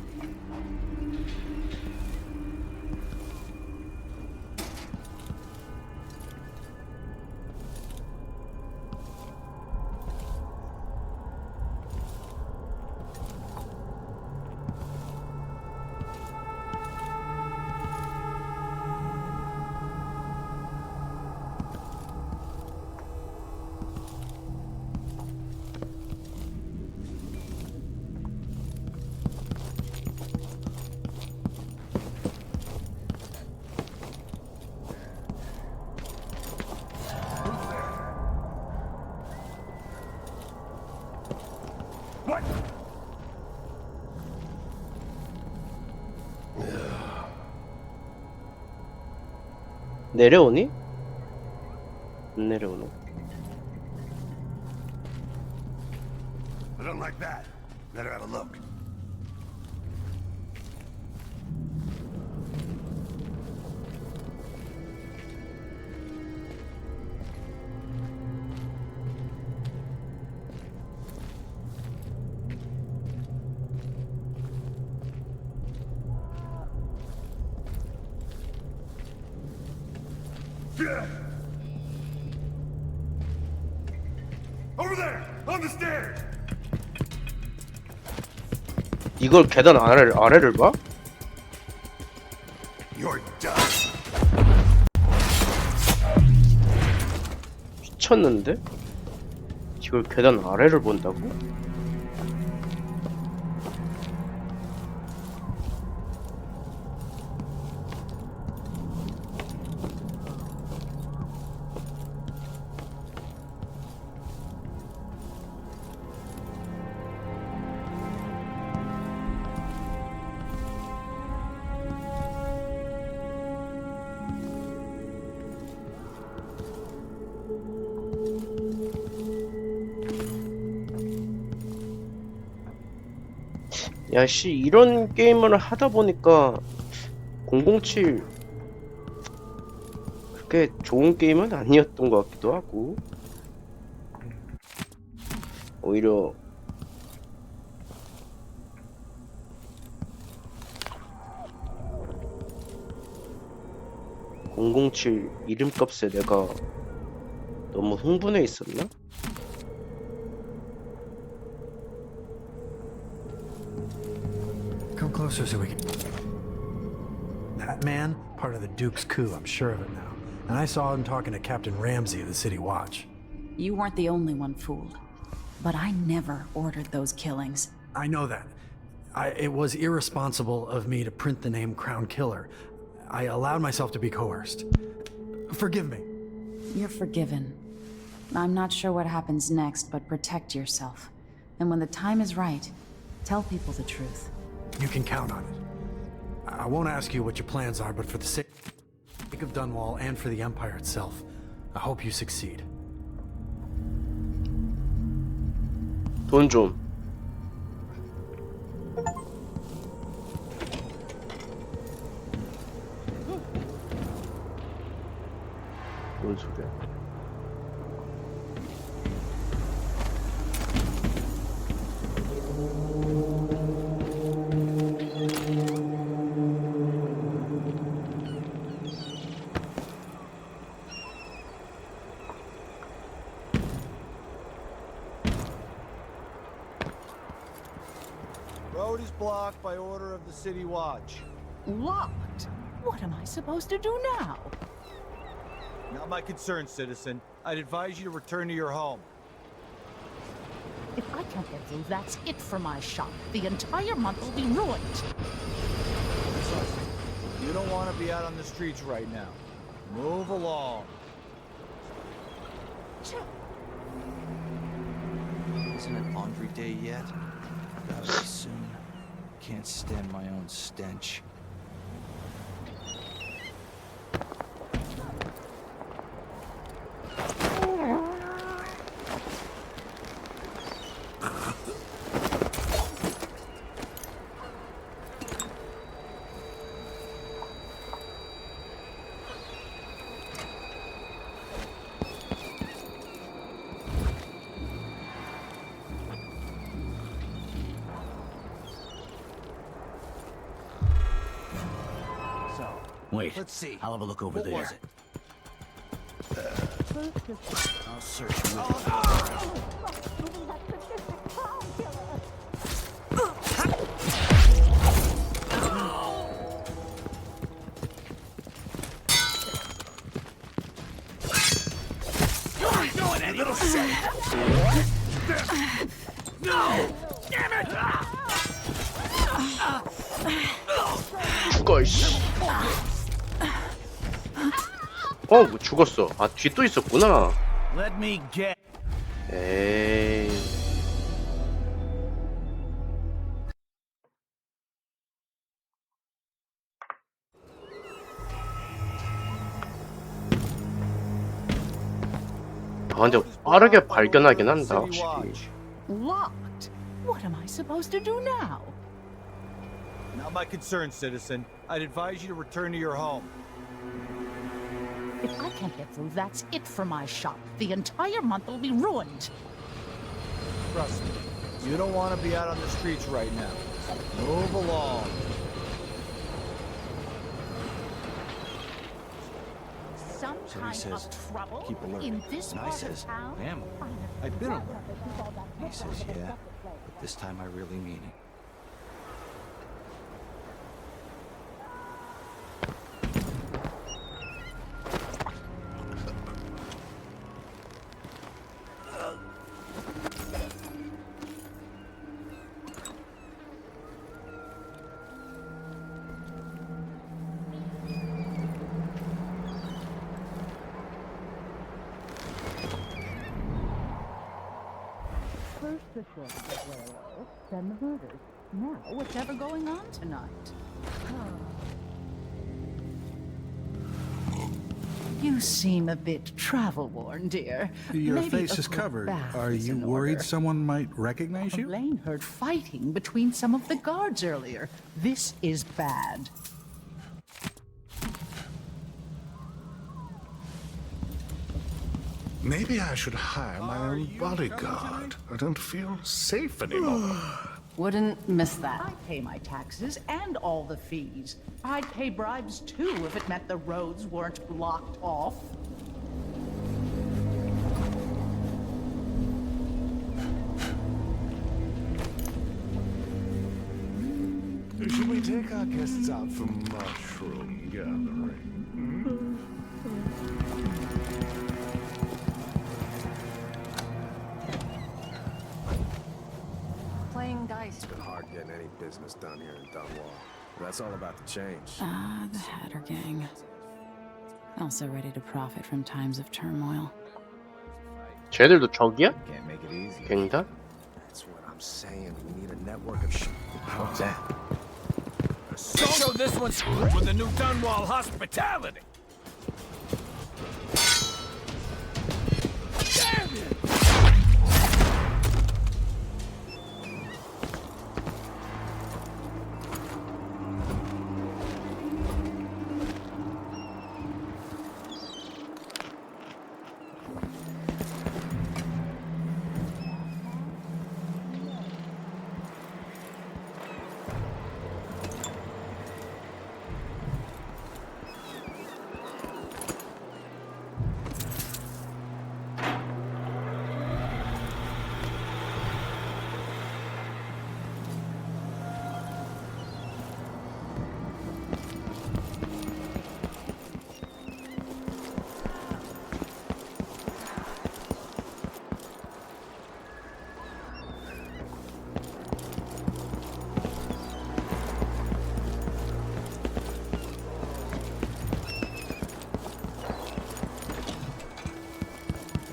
내려오니? 안 내려오네. I don't like that. Better have a look. Over there, on the stairs. 이걸 계단 아래를 봐? You're done. 미쳤는데? 이걸 계단 아래를 본다고? 야씨, 이런 게임을 하다 보니까 007 그렇게 좋은 게임은 아니었던 것 같기도 하고, 오히려 (007) 이름값에 내가 너무 흥분해 있었나? Come closer so we can... That man, part of the Duke's coup, I'm sure of it now. And I saw him talking to Captain Ramsey of the City Watch. You weren't the only one fooled. But I never ordered those killings. I know that. It was irresponsible of me to print the name Crown Killer. I allowed myself to be coerced. Forgive me. You're forgiven. I'm not sure what happens next, but protect yourself. And when the time is right, tell people the truth. You can count on it. I won't ask you what your plans are, but for the sake of Dunwall and for the Empire itself, I hope you succeed. 돈 좀. 뭔 소리야? Road is blocked by order of the City Watch. Locked? What am I supposed to do now? Not my concern, citizen. I'd advise you to return to your home. If I can't get through, that's it for my shop. The entire month will be ruined. Precisely. You don't want to be out on the streets right now. Move along. Isn't it laundry day yet? Gotta be soon. Can't stand my own stench. Wait, let's see. I'll have a look over What there. was it? I'll search you. You ain't doing any little shit. No! Damn it! 죽어 이씨. 뭐 죽었어. 아, 뒤 또 있었구나. Let me get. 에이. 아, 근데 빠르게 발견하긴 한다, 확실히. Locked? What am I supposed to do now? Not my concern, citizen. I'd advise you to return to your home. If I can't get through, that's it for my shop. The entire month will be ruined. Trust me. You don't want to be out on the streets right now. Move along. Some So he kind says, of trouble keep alert. in this And I part says, of town? am I? I've been alert. He says, yeah, but this time I really mean it. First the shortage of whale oil, then the murders. Now, what's ever going on tonight? You seem a bit travel-worn, dear. Your Maybe face a is good covered. bath Are is you in worried order. someone might recognize you? Elaine heard fighting between some of the guards earlier. This is bad. Maybe I should hire my own bodyguard. I don't feel safe anymore. Wouldn't miss that. I'd pay my taxes and all the fees. I'd pay bribes too if it meant the roads weren't blocked off. Should we take our guests out for mushroom gathering? Playing dice. It's been hard getting any business done here in Dunwall. That's all about to change. Ah, the Hatter Gang. Also ready to profit from times of turmoil. 쟤들도 적이야? Can't make it easy. 갱단? That's what I'm saying. We need a network of What's that? So this one's with the new Dunwall hospitality. Damn it!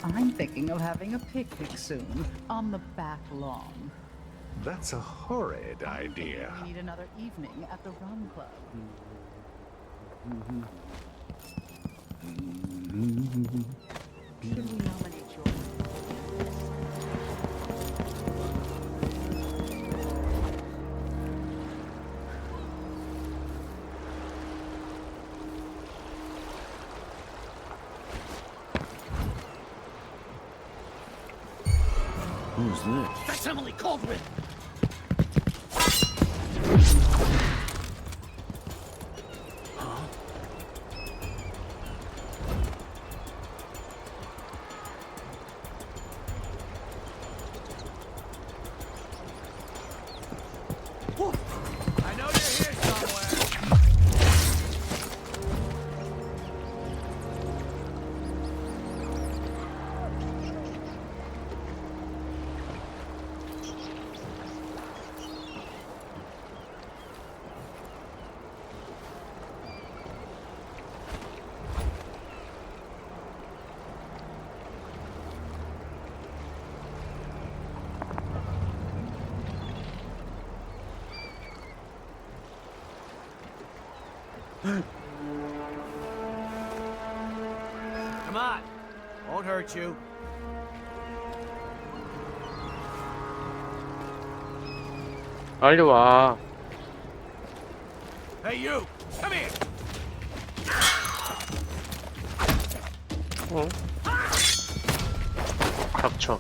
I'm thinking of having a picnic soon, on the back lawn. That's a horrid idea. We need another evening at the Rum Club. Should we nominate your... Who's this? That's Emily Caldwell! I know you're here somewhere. Come on. Won't hurt you. 빨리 와. Hey, you! Come here! 어? 닥쳐.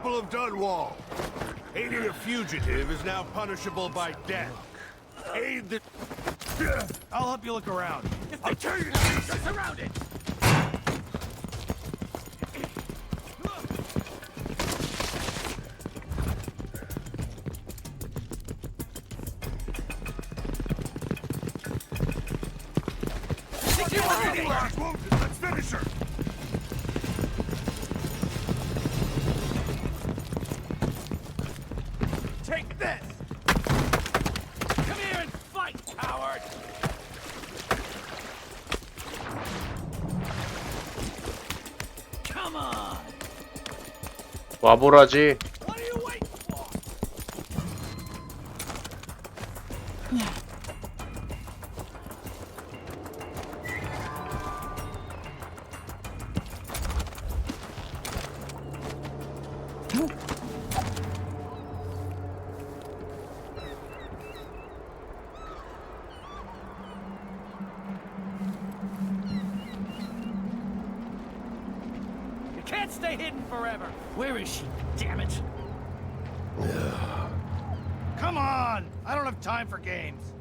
people of Dunwall. Aiding a fugitive is now punishable by death. Aid the... I'll help you look around. I'll tell you, They're surrounded! She's wounded. Let's finish her. Take this! Come here and fight, coward! Come on! 와보라지. What are you waiting for? You can't stay hidden forever. Where is she? Damn it! Come on! I don't have time for games.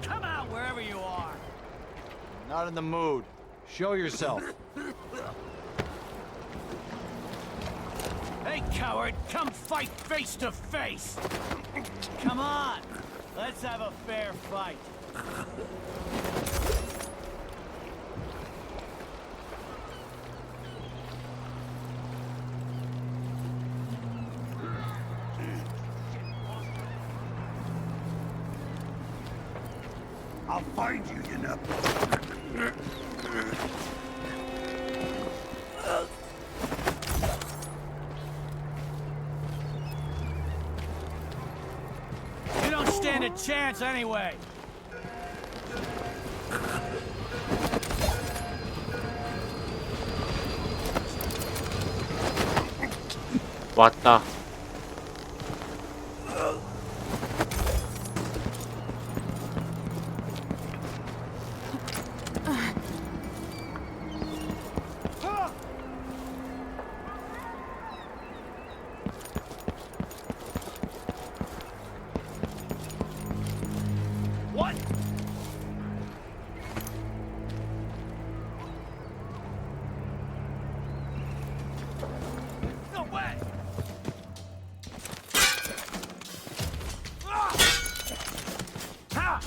Come out wherever you are. Not in the mood. Show yourself. Hey, coward, come fight face to face. Come on, let's have a fair fight. I'll find you, you know. You don't stand a chance anyway. 왔다. What? No way! Ah! Ha!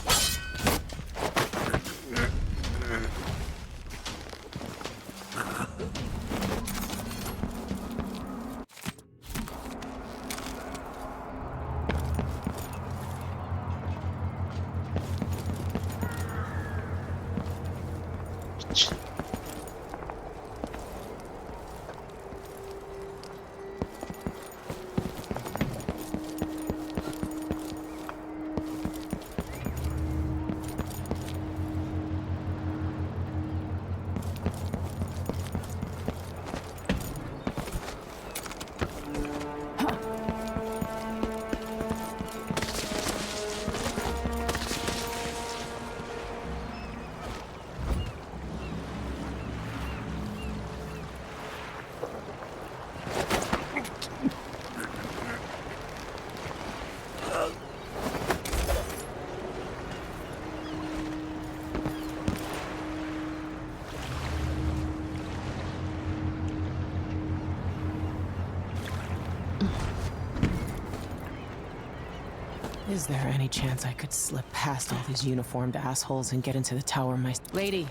Is there any chance I could slip past all these uniformed assholes and get into the tower Lady,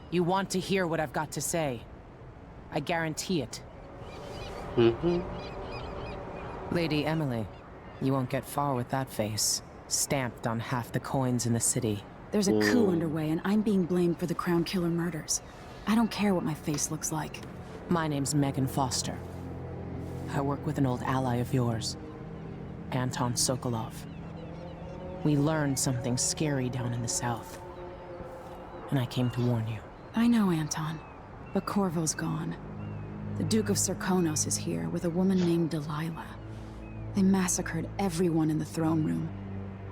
you want to hear what I've got to say. I guarantee it. Lady Emily, you won't get far with that face. Stamped on half the coins in the city. There's a coup underway, and I'm being blamed for the Crown Killer murders. I don't care what my face looks like. My name's Megan Foster. I work with an old ally of yours, Anton Sokolov. We learned something scary down in the south, and I came to warn you. I know, Anton, but Corvo's gone. The Duke of Serkonos is here with a woman named Delilah. They massacred everyone in the throne room.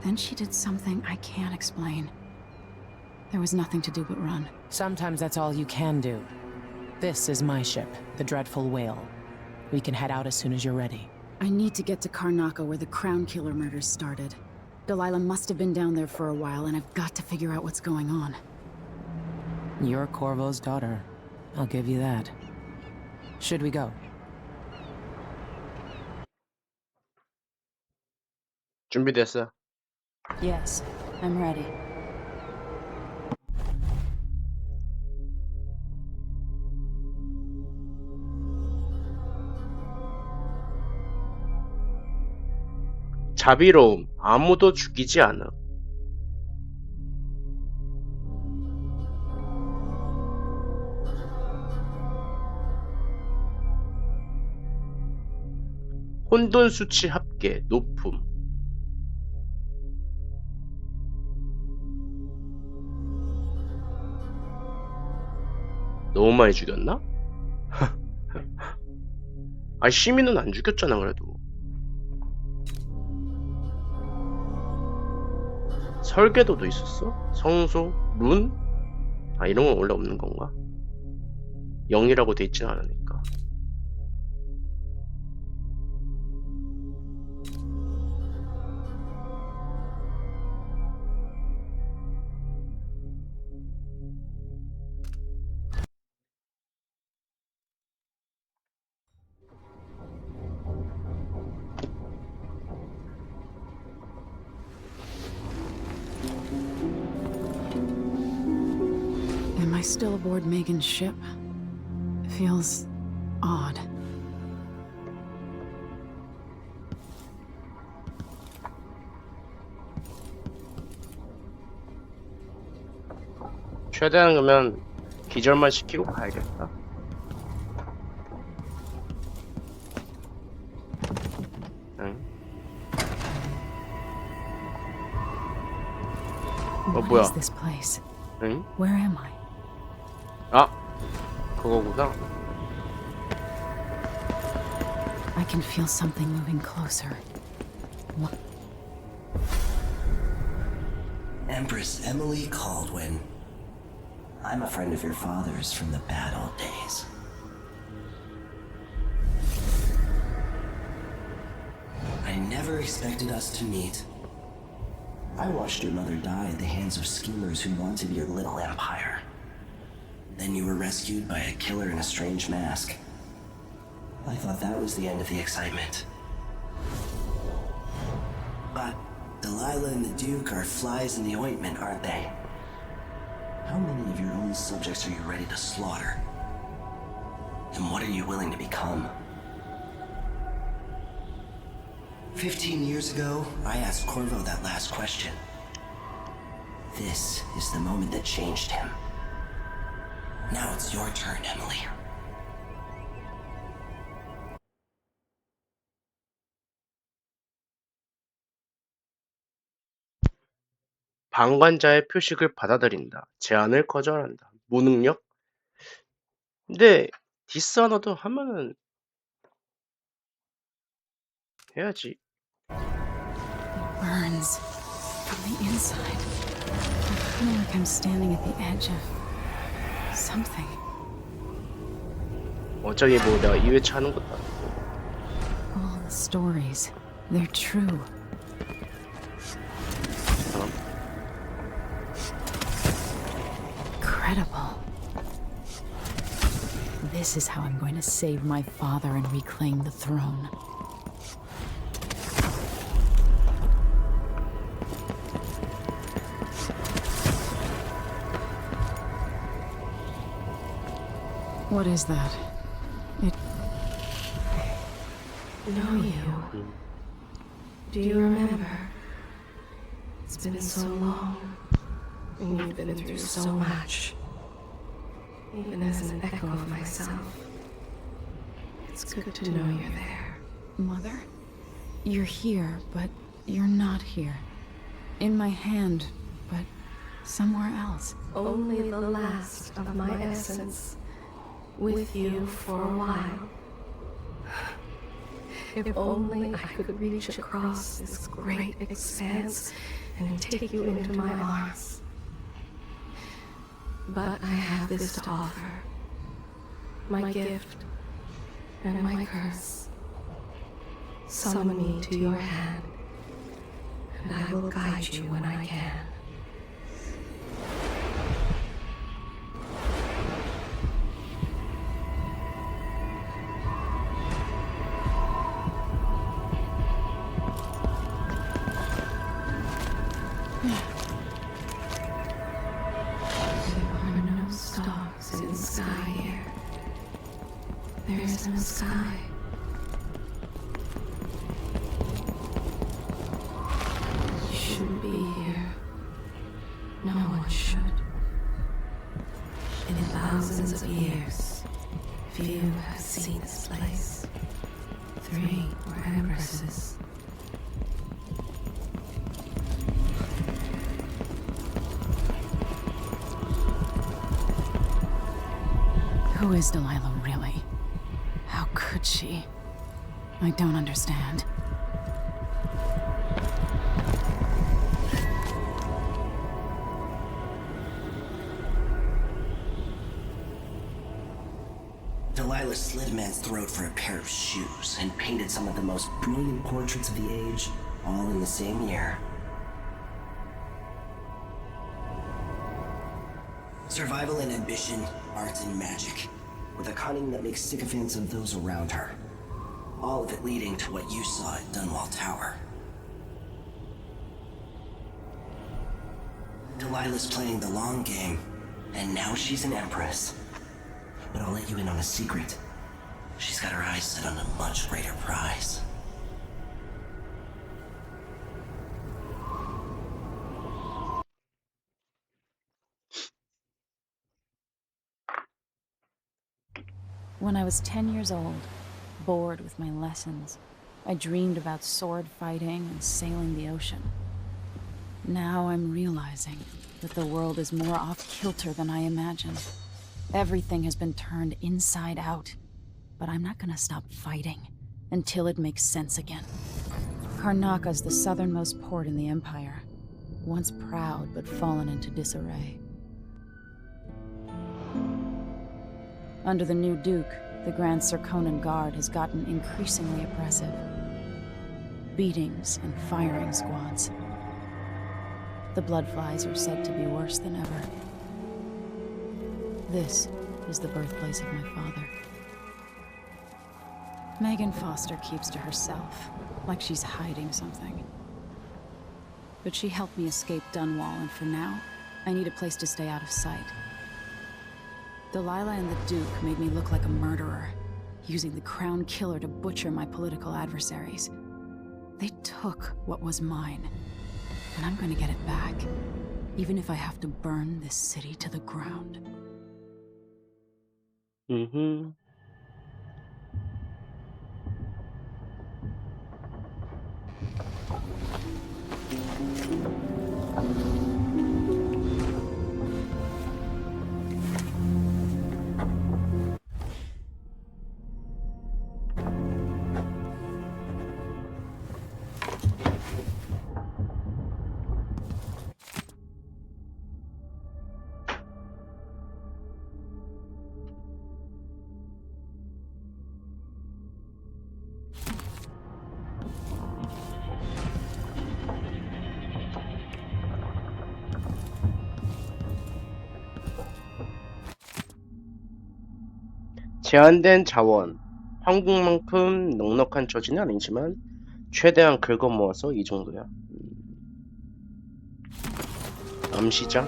Then she did something I can't explain. There was nothing to do but run. Sometimes that's all you can do. This is my ship, the Dreadful Whale. We can head out as soon as you're ready. I need to get to Karnaca where the Crown Killer murders started. Delilah must have been down there for a while, and I've got to figure out what's going on. You're Corvo's daughter. I'll give you that. Should we go? 준비됐어. Yes, I'm ready. 자비로움, 아무도 죽이지 않아. 혼돈 수치 합계, 높음. 너무 많이 죽였나? 아, 시민은 안 죽였잖아, 그래도. 설계도도 있었어? 성소? 룬? 아, 이런 건 원래 없는 건가? 0이라고 돼 있진 않으니까. Am I still aboard Megan's ship? Feels odd. 최대한 그러면 기절만 시키고 가야겠다. 응. What 뭐야? is this place? 응? Where am I? 아, 그거구나. I can feel something moving closer. What? Empress Emily Caldwin. I'm a friend of your father's from the bad old days. I never expected us to meet. I watched your mother die at the hands of schemers who wanted your little empire. Then you were rescued by a killer in a strange mask. I thought that was the end of the excitement. But Delilah and the Duke are flies in the ointment, aren't they? How many of your own subjects are you ready to slaughter? And what are you willing to become? 15 years ago, I asked Corvo that last question. This is the moment that changed him. Now it's your turn, Emily. 방관자의 표식을 받아들인다. 제안을 거절한다. 무능력? 근데 디스아너드 하면은 해야지. Burns from the inside. I feel like I'm standing at the edge of something. 어차피 뭐 내가 2회차 하는 것도 아니고. All the stories, they're true. Incredible. This is how I'm going to save my father and reclaim the throne. What is that? It... Know you. Do you remember? It's been so long, and you've been through so much. Even as an echo of myself, it's good to know you're there. Mother? You're here, but you're not here. In my hand, but somewhere else. Only the last of my essence, with you for a while. If only I could reach across this great expanse and take you into my arms. But I have this to offer. My gift. and my curse. Summon me to your hand, and I will guide you when I can. There are no stars in the sky here. There is no sky. You shouldn't be here. No one should. In thousands of years, few have seen this place. 3 were empresses. Who is Delilah really? How could she? I don't understand. Delilah slit a man's throat for a pair of shoes and painted some of the most brilliant portraits of the age, all in the same year. Survival and ambition, art and magic, with a cunning that makes sycophants of those around her. All of it leading to what you saw at Dunwall Tower. Delilah's playing the long game, and now she's an empress. But I'll let you in on a secret. She's got her eyes set on a much greater prize. When I was 10 years old, bored with my lessons, I dreamed about sword fighting and sailing the ocean. Now I'm realizing that the world is more off-kilter than I imagined. Everything has been turned inside out, but I'm not gonna stop fighting until it makes sense again. Karnaka's the southernmost port in the Empire, once proud but fallen into disarray. Under the new Duke, the Grand Serkonan Guard has gotten increasingly oppressive. Beatings and firing squads. The Bloodflies are said to be worse than ever. This is the birthplace of my father. Megan Foster keeps to herself, like she's hiding something. But she helped me escape Dunwall, and for now, I need a place to stay out of sight. Delilah and the Duke made me look like a murderer, using the Crown Killer to butcher my political adversaries. They took what was mine, and I'm gonna get it back, even if I have to burn this city to the ground. Mm-hmm. 제한된 자원, 한국만큼 넉넉한 처지는 아니지만 최대한 긁어 모아서 이 정도야. 암시장?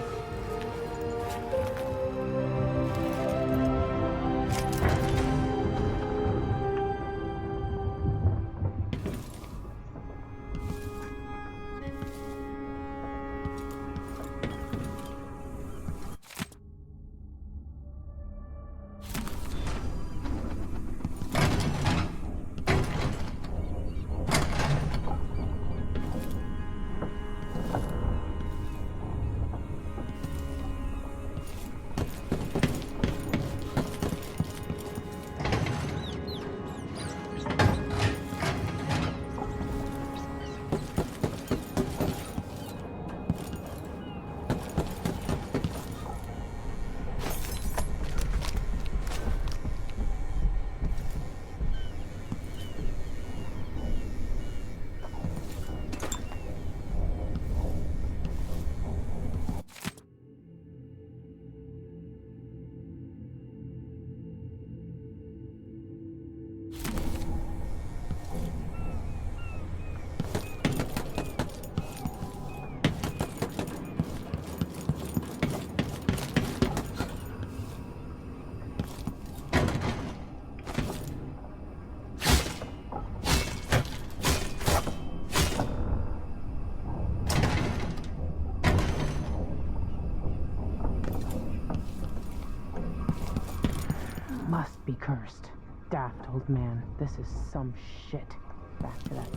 must be cursed. Daft old man, this is some shit. Back to that.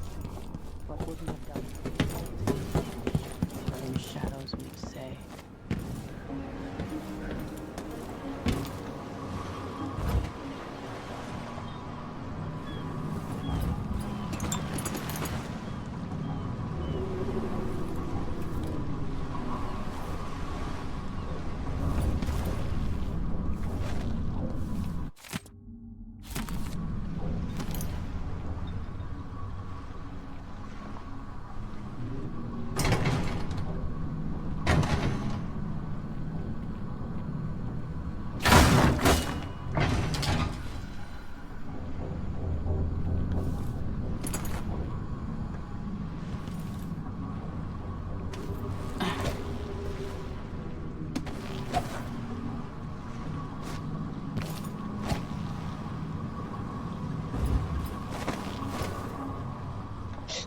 What would you have done? Turning shadows, we'd say.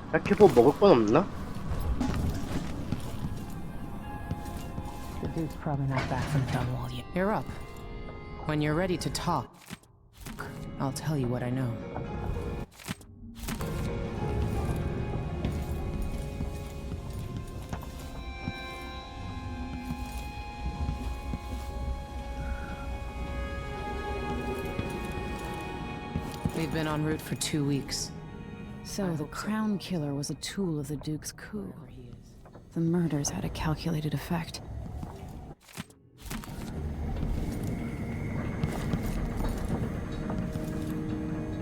딱히 뭐 먹을 건 없나? The dude's probably not back from Dunwall yet. You're up. When you're ready to talk, I'll tell you what I know. We've been en route for 2 weeks. So the Crown Killer was a tool of the Duke's coup. The murders had a calculated effect.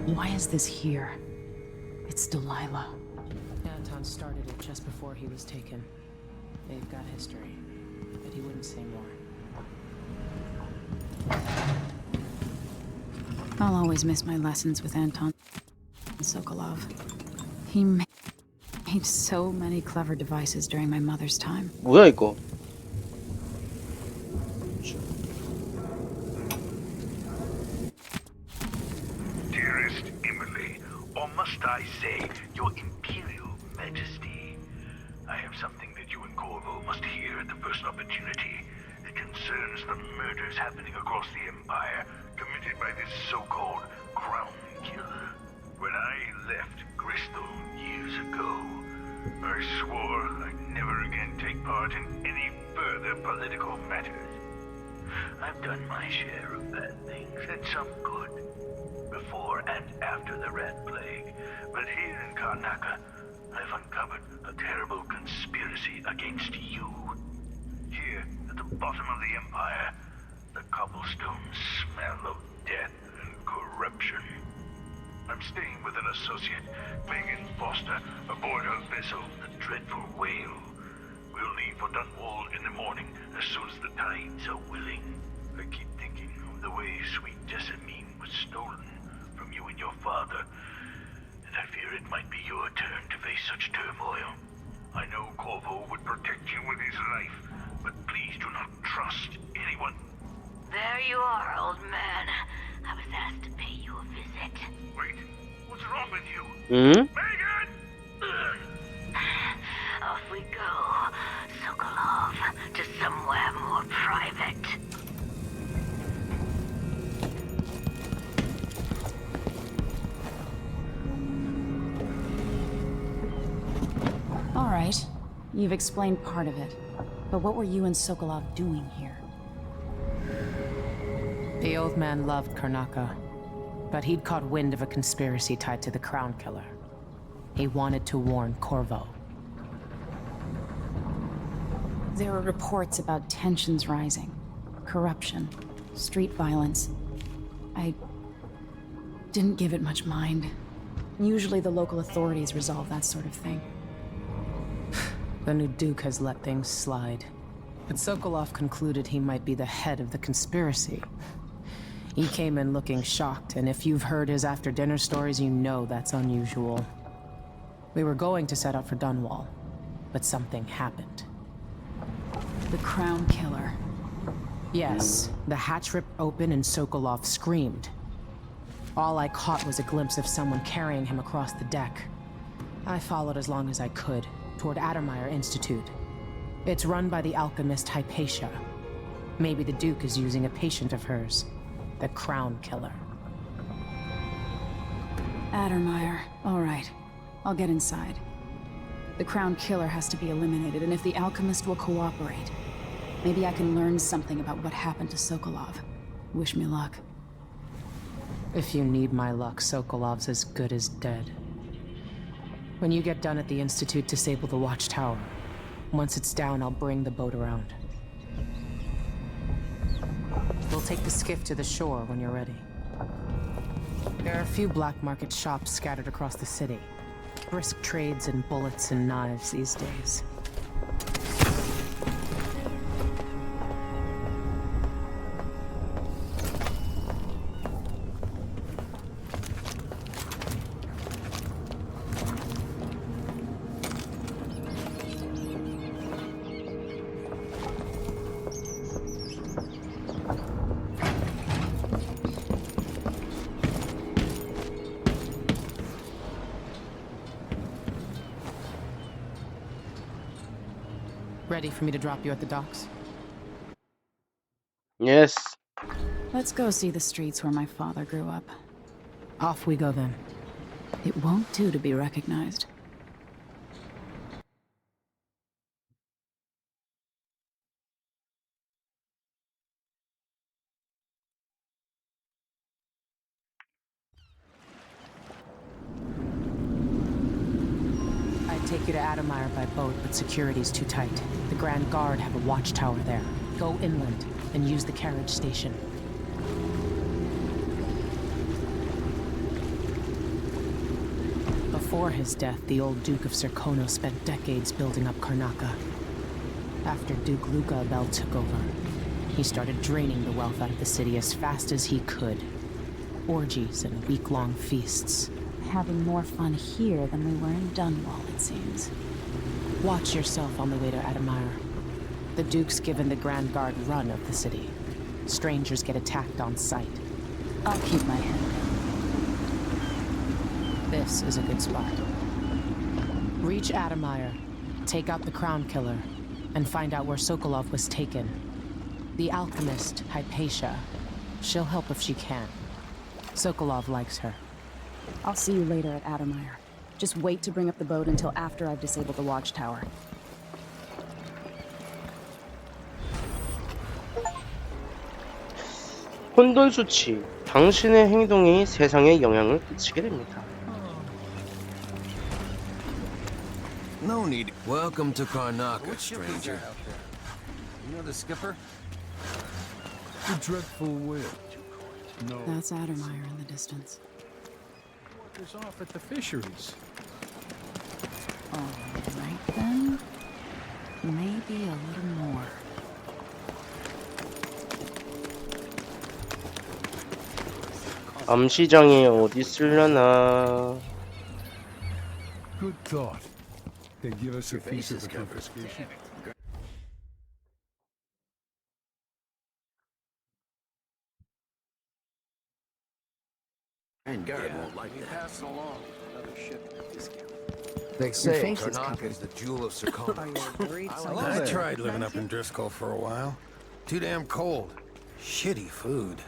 Why is this here? It's Delilah. Anton started it just before he was taken. They've got history, but he wouldn't say more. I'll always miss my lessons with Anton Sokolov. He made so many clever devices during my mother's time. 뭐야 이거? Dearest Emily, or must I say, Your Imperial Majesty, I have something that you and Corvo must hear at the first opportunity. It concerns the murders happening across the Empire, committed by this so-called Crown Killer. When I left Bristol years ago, I swore I'd never again take part in any further political matters. I've done my share of bad things, and some good, before and after the Rat Plague. But here in Karnaca, I've uncovered a terrible conspiracy against you. Here, at the bottom of the Empire, the cobblestones smell of death and corruption. I'm staying with an associate, Megan Foster, aboard her vessel, the Dreadful Whale. We'll leave for Dunwall in the morning, as soon as the tides are willing. I keep thinking of the way sweet Jessamine was stolen from you and your father, and I fear it might be your turn to face such turmoil. I know Corvo would protect you with his life, but please do not trust anyone. There you are, old man. I was asked to pay you a visit. Wait, what's wrong with you? 응? Megan! Off we go, Sokolov, to somewhere more private. All right, you've explained part of it. But what were you and Sokolov doing here? The old man loved Karnaca, but he'd caught wind of a conspiracy tied to the Crown Killer. He wanted to warn Corvo. There were reports about tensions rising, corruption, street violence. I didn't give it much mind. Usually the local authorities resolve that sort of thing. The new Duke has let things slide. But Sokolov concluded he might be the head of the conspiracy. He came in looking shocked, and if you've heard his after-dinner stories, you know that's unusual. We were going to set out for Dunwall, but something happened. The Crown Killer. Yes, the hatch ripped open and Sokolov screamed. All I caught was a glimpse of someone carrying him across the deck. I followed as long as I could, toward Addermeyer Institute. It's run by the alchemist Hypatia. Maybe the Duke is using a patient of hers. the Crown Killer. Addermeyer. All right. I'll get inside. The Crown Killer has to be eliminated, and if the Alchemist will cooperate, maybe I can learn something about what happened to Sokolov. Wish me luck. If you need my luck, Sokolov's as good as dead. When you get done at the Institute, disable the watchtower. Once it's down, I'll bring the boat around. We'll take the skiff to the shore when you're ready. There are a few black market shops scattered across the city. Brisk trades in bullets and knives these days. Ready for me to drop you at the docks? Yes. Let's go see the streets where my father grew up. Off we go then. It won't do to be recognized. I'd take you to Addermeyer by boat, but security's too tight. The Grand Guard have a watchtower there. Go inland and use the carriage station. Before his death, the old Duke of Serkonos spent decades building up Karnaca. After Duke Luca Abel took over, he started draining the wealth out of the city as fast as he could. Orgies and week-long feasts. Having more fun here than we were in Dunwall, it seems. Watch yourself on the way to Addermeyer. The Duke's given the Grand Guard run of the city. Strangers get attacked on sight. I'll keep my head down. This is a good spot. Reach Addermeyer, take out the Crown Killer, and find out where Sokolov was taken. The alchemist, Hypatia. She'll help if she can. Sokolov likes her. I'll see you later at Addermeyer. Just wait to bring up the boat until after I've disabled the watchtower. 혼돈 수치. 당신의 행동이 세상에 영향을 끼치게 됩니다. No need. Welcome to Karnaca, stranger. You know the skipper? The dreadful wind. No. That's Addermeyer in the distance. Workers off at the fisheries. All right then. Maybe a little more. 암시장이 어디 있으려나? Good thought. They give us a piece of the confiscation. And guard won't like that. Pass along another ship discount. They say Karnaca is the jewel of Serkonos. I tried living up in Driscoll for a while. Too damn cold. Shitty food.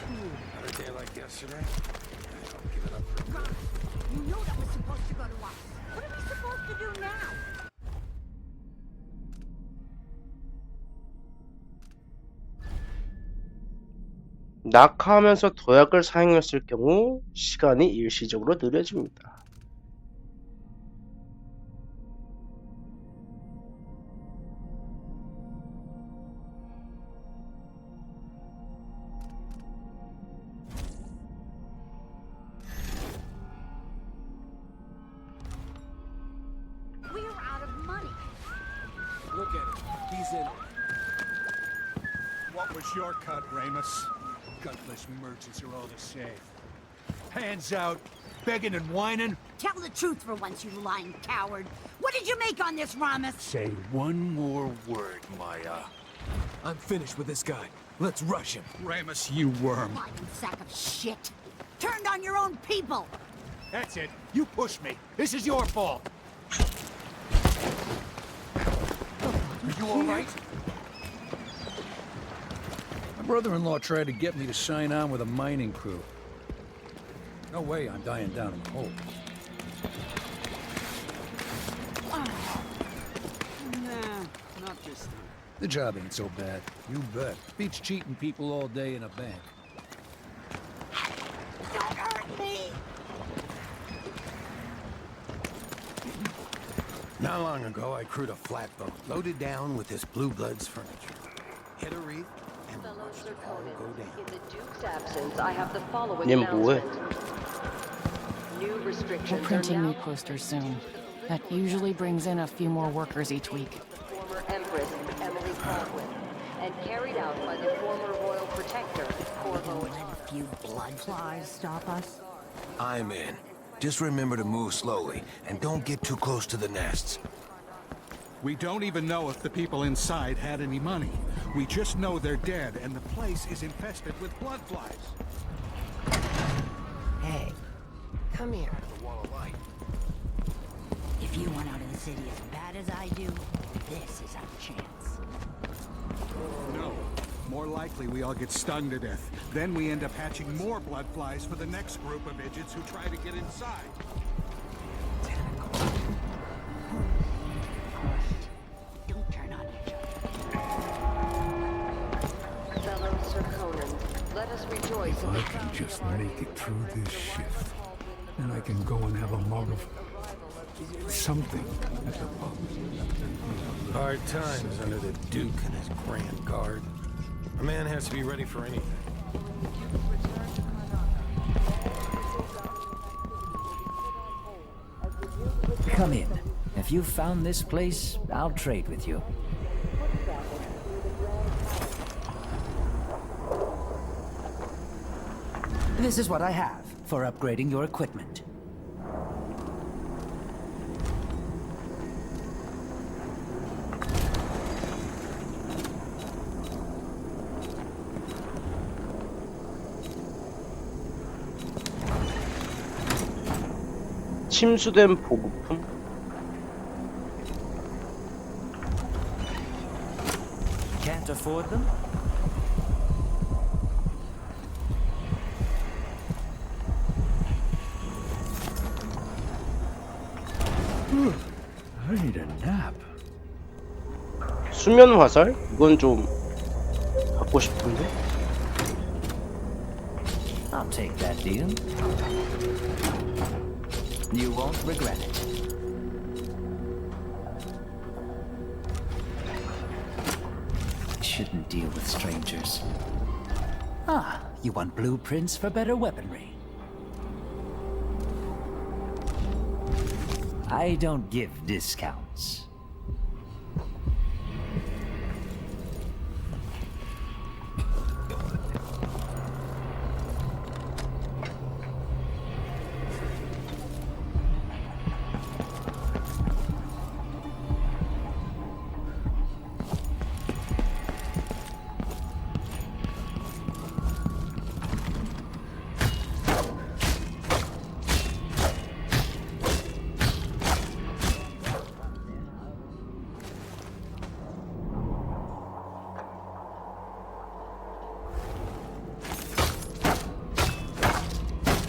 Another day like yesterday. I'll give it up for You know that was supposed to go to us. What are we supposed to do now? 낙하하면서 도약을 사용했을 경우 시간이 일시적으로 느려집니다. We're out of money. Look at him. He's in. What was your cut, Ramus? Gutless merchants are all the same. Hands out, begging and whining. Tell the truth for once, you lying coward. What did you make on this, Ramus? Say one more word, Maya. I'm finished with this guy. Let's rush him. Ramus, you worm. Lying sack of shit. Turned on your own people. That's it. You pushed me. This is your fault. Are you all right? brother-in-law tried to get me to sign on with a mining crew. No way I'm dying down in the hole. Nah, not this time. The job ain't so bad. You bet. Beats cheating people all day in a bank. Don't hurt me! Not long ago, I crewed a flatboat loaded down with this blue blood's furniture. Hit a reef and watched it all go down. In the Duke's absence, I have the following 얘는 뭐해? New We're restrictions are printing now new posters soon. That usually brings in a few more workers each week. former Empress Emily Caldwin, and carried out by the former Royal Protector, Corvo Atano. You blood flies stop us? I'm in. Just remember to move slowly, and don't get too close to the nests. We don't even know if the people inside had any money. We just know they're dead, and the place is infested with blood flies. Hey, come here. If you want out of the city as bad as I do, this is our chance. No. More likely we all get stung to death. Then we end up hatching more blood flies for the next group of idiots who try to get inside. Don't turn on each other. Fellow Sir Conan, let us rejoice in I the can just make it through this shift, then I can go and have a mug of something at the pub. Hard times under the Duke and his Grand Guard. A man has to be ready for anything. Come in. If you've found this place, I'll trade with you. This is what I have for upgrading your equipment. 침수된 보급품? Can't afford them? I need a nap. 수면 화살? 이건 좀 갖고 싶은데? I'll take that deal. You won't regret it. Shouldn't deal with strangers. Ah, you want blueprints for better weaponry? I don't give discounts.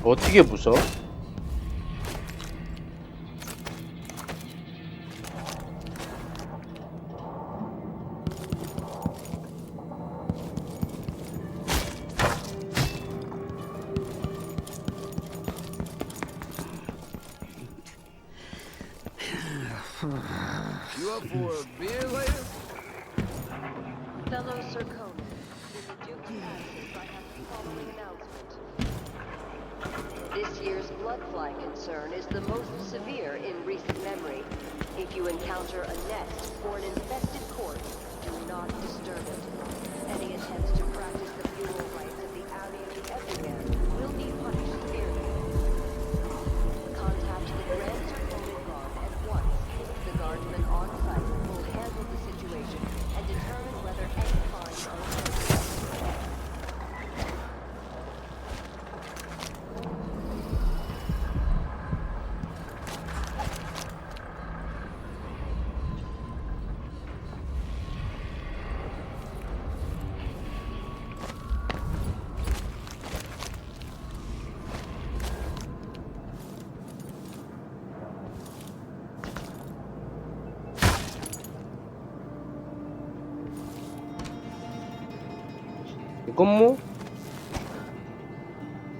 어떻게 부숴? You up for a beer later? Fellow Sir Conan, in the Duke's absence, I have the following announcement. This year's bloodfly concern is the most severe in recent memory. If you encounter a nest or an infested corpse, do not disturb it. Any attempts to practice the funeral rites of the Abbey of the Everyman will be punished severely. Contact the Grand Sir Conan Guard at once. The guardsmen on site will handle the situation and determine whether any fines are appropriate. 그건 뭐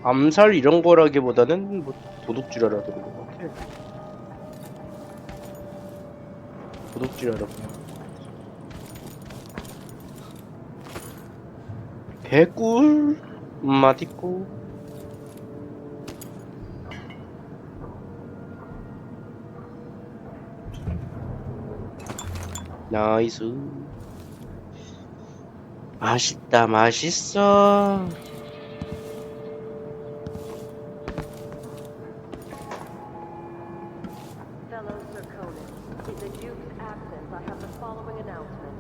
암살 이런 거라기보다는 뭐 도둑질하러 들은 것 같아. 도둑질하러. 개꿀 맛있고. 나이스. 맛있다, 맛있어. Fellow Zirconis, in the Duke's absence, I have the following announcement.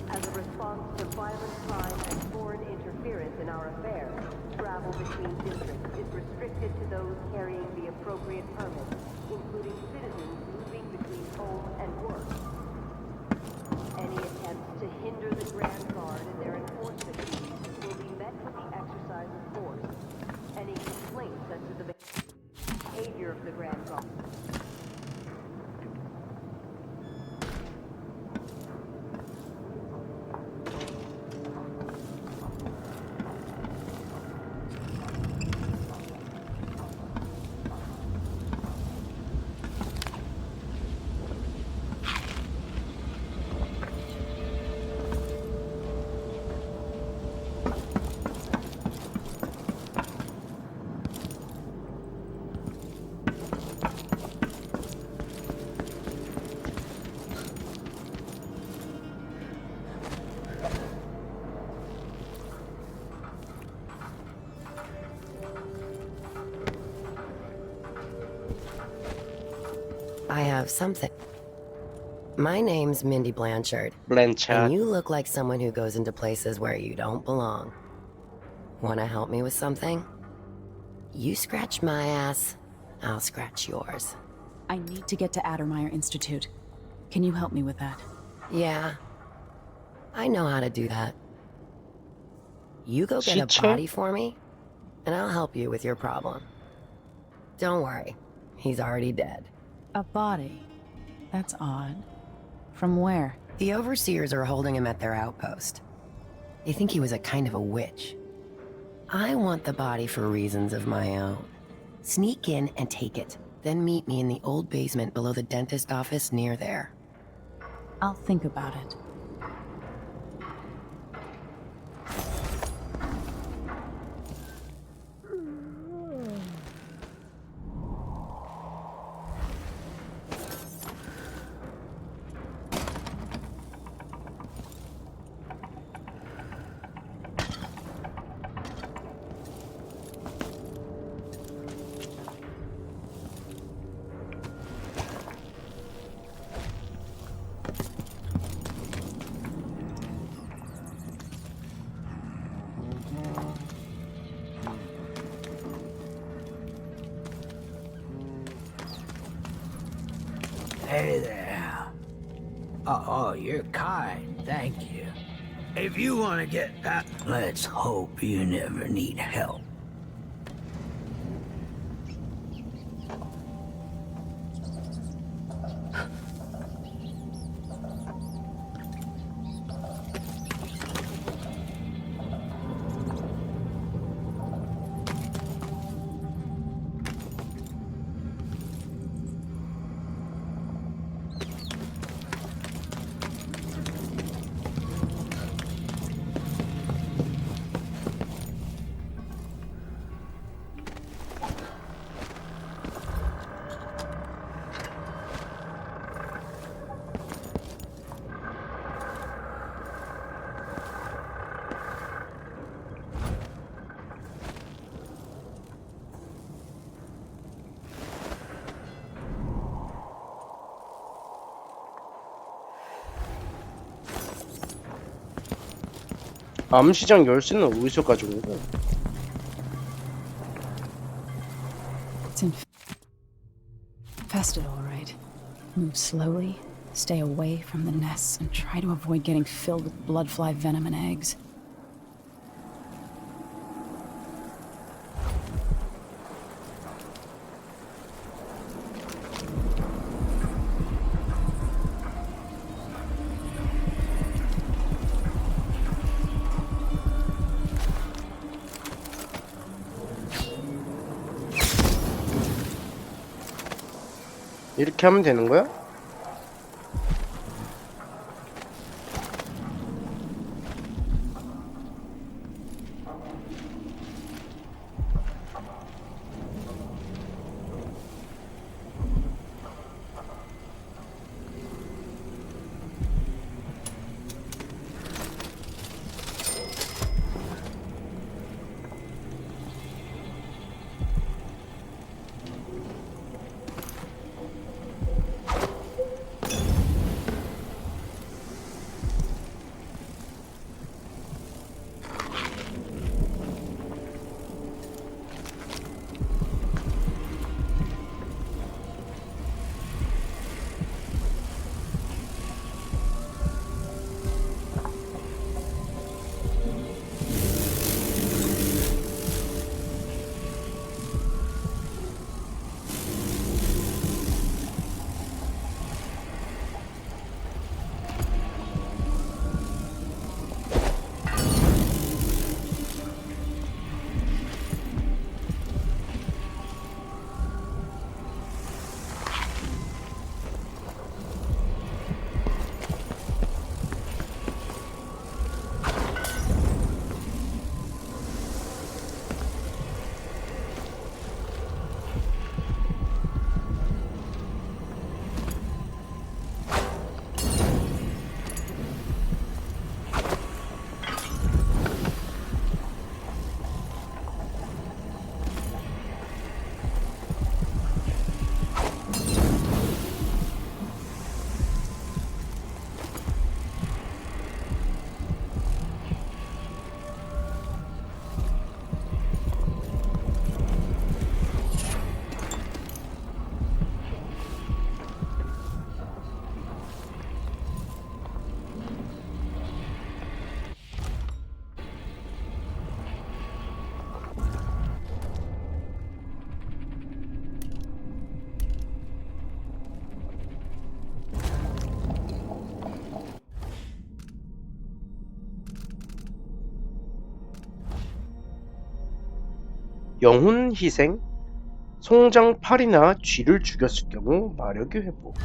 As a response to violent crime and foreign interference in our affairs, travel between districts is restricted to those carrying the appropriate permits, including citizens moving between home and work. Any attempts to hinder the Grand Guard in their enforcement duties will be met with the exercise of force. Any complaints as to the behavior of the Grand Guard. I have something. My name's Mindy Blanchard. Blanchard. And you look like someone who goes into places where you don't belong. Wanna help me with something? You scratch my ass, I'll scratch yours. I need to get to Addermeyer Institute. Can you help me with that? Yeah. I know how to do that. You go get a Shit. body for me, and I'll help you with your problem. Don't worry, he's already dead. A body? That's odd. From where? The overseers are holding him at their outpost. They think he was a kind of a witch. I want the body for reasons of my own. Sneak in and take it, then meet me in the old basement below the dentist office near there. I'll think about it. Hey there. Oh, you're kind, thank you. If you want to get that, let's hope you never need help. 암시장 열쇠는 어디서 가져온 거야? It's infested, all right. Move slowly, stay away from the nests, and try to avoid getting filled with bloodfly venom and eggs. 이렇게 하면 되는 거야? 영혼 희생, 송장 팔이나 쥐를 죽였을 경우 마력이 회복.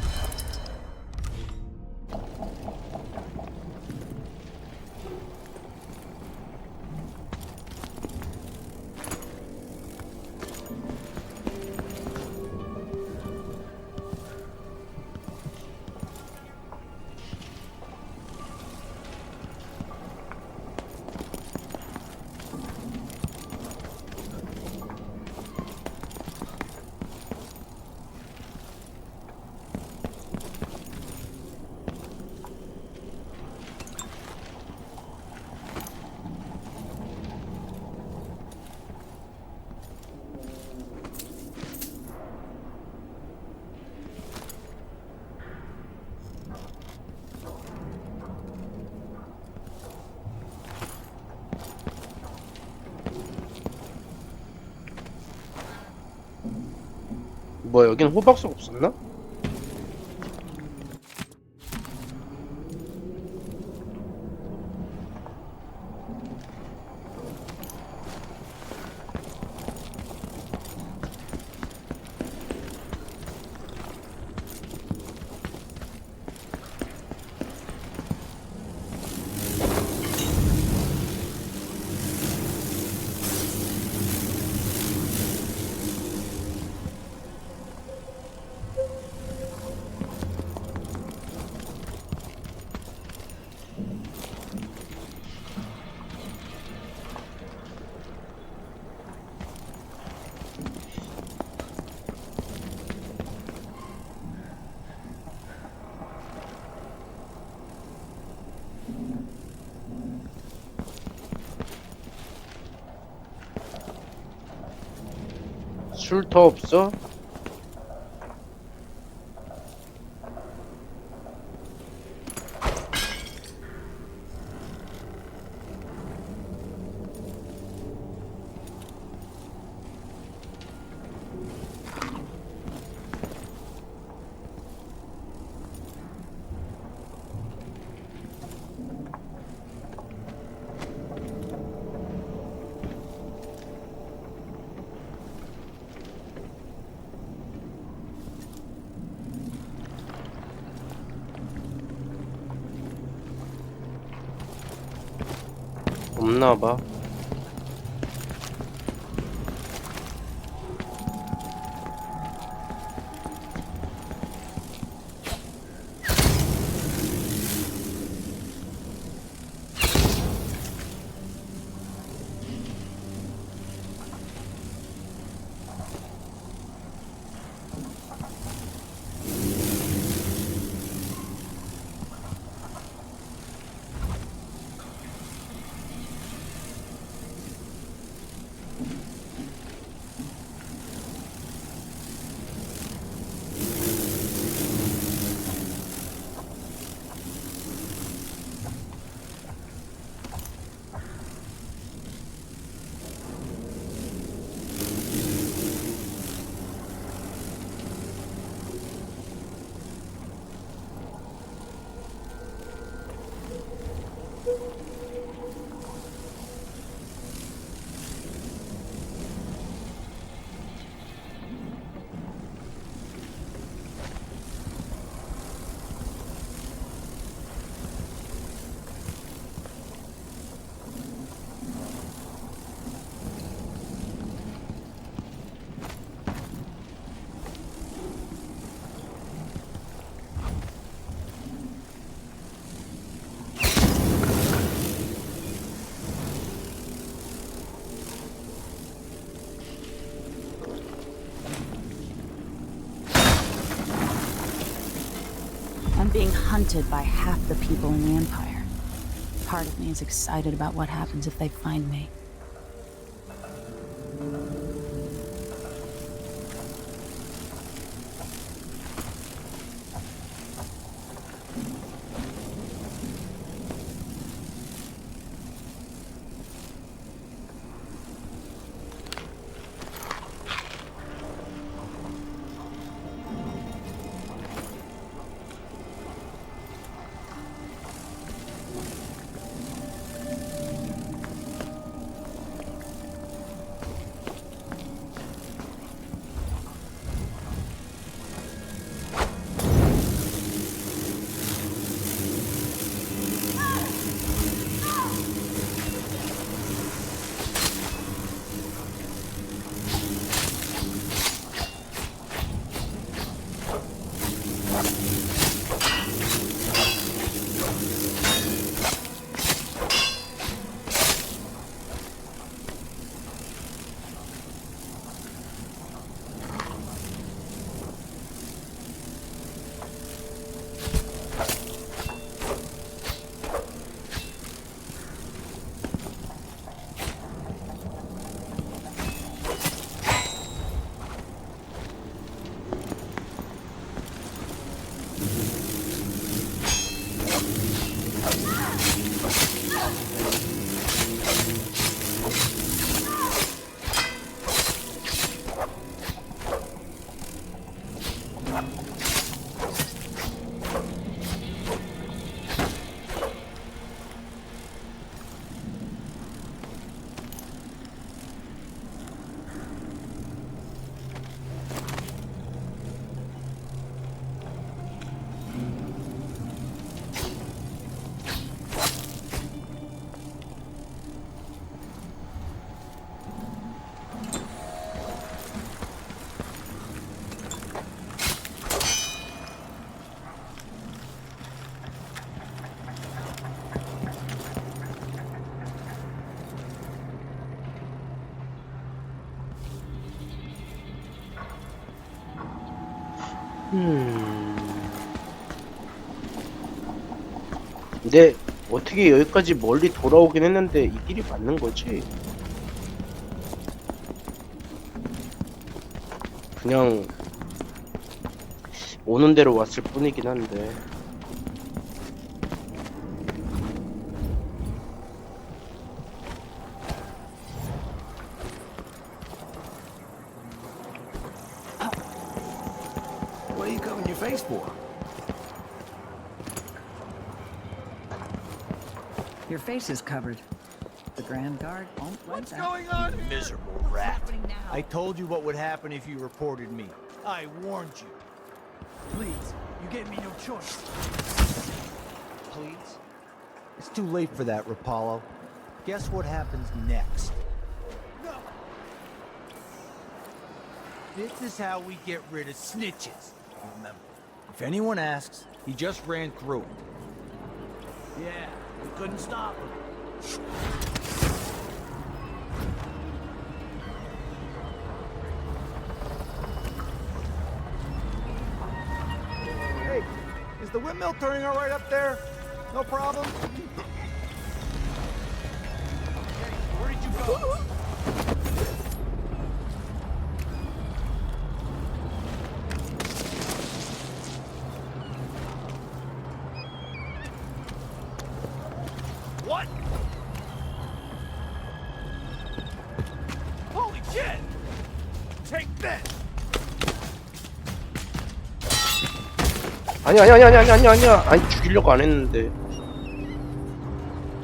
뭐 여긴 호박석 없었나? 술 더 없어? 없나봐. I'm being hunted by half the people in the Empire. Part of me is excited about what happens if they find me. 근데 어떻게 여기까지 멀리 돌아오긴 했는데 이 길이 맞는 거지? 그냥 오는 대로 왔을 뿐이긴 한데. What are you covering your face for? Your face is covered. The Grand Guard won't let What's that. going on here? Miserable rat. I told you what would happen if you reported me. I warned you. Please, you gave me no choice. Please? It's too late for that, Rapallo. Guess what happens next? No. This is how we get rid of snitches. Remember, if anyone asks, he just ran through it. Yeah, we couldn't stop him. Hey, is the windmill turning all right up there? No problem? Hey, where did you go? What? Holy shit! Take this! 아니야. 아니, 죽이려고 안 했는데.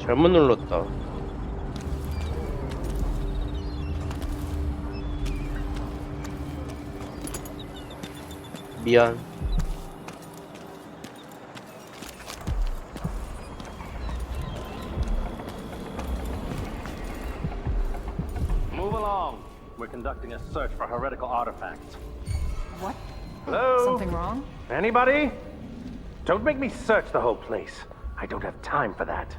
잘못 눌렀다. 미안. Move along. We're conducting a search for heretical artifacts. What? Hello? Something wrong? Anybody? Don't make me search the whole place. I don't have time for that.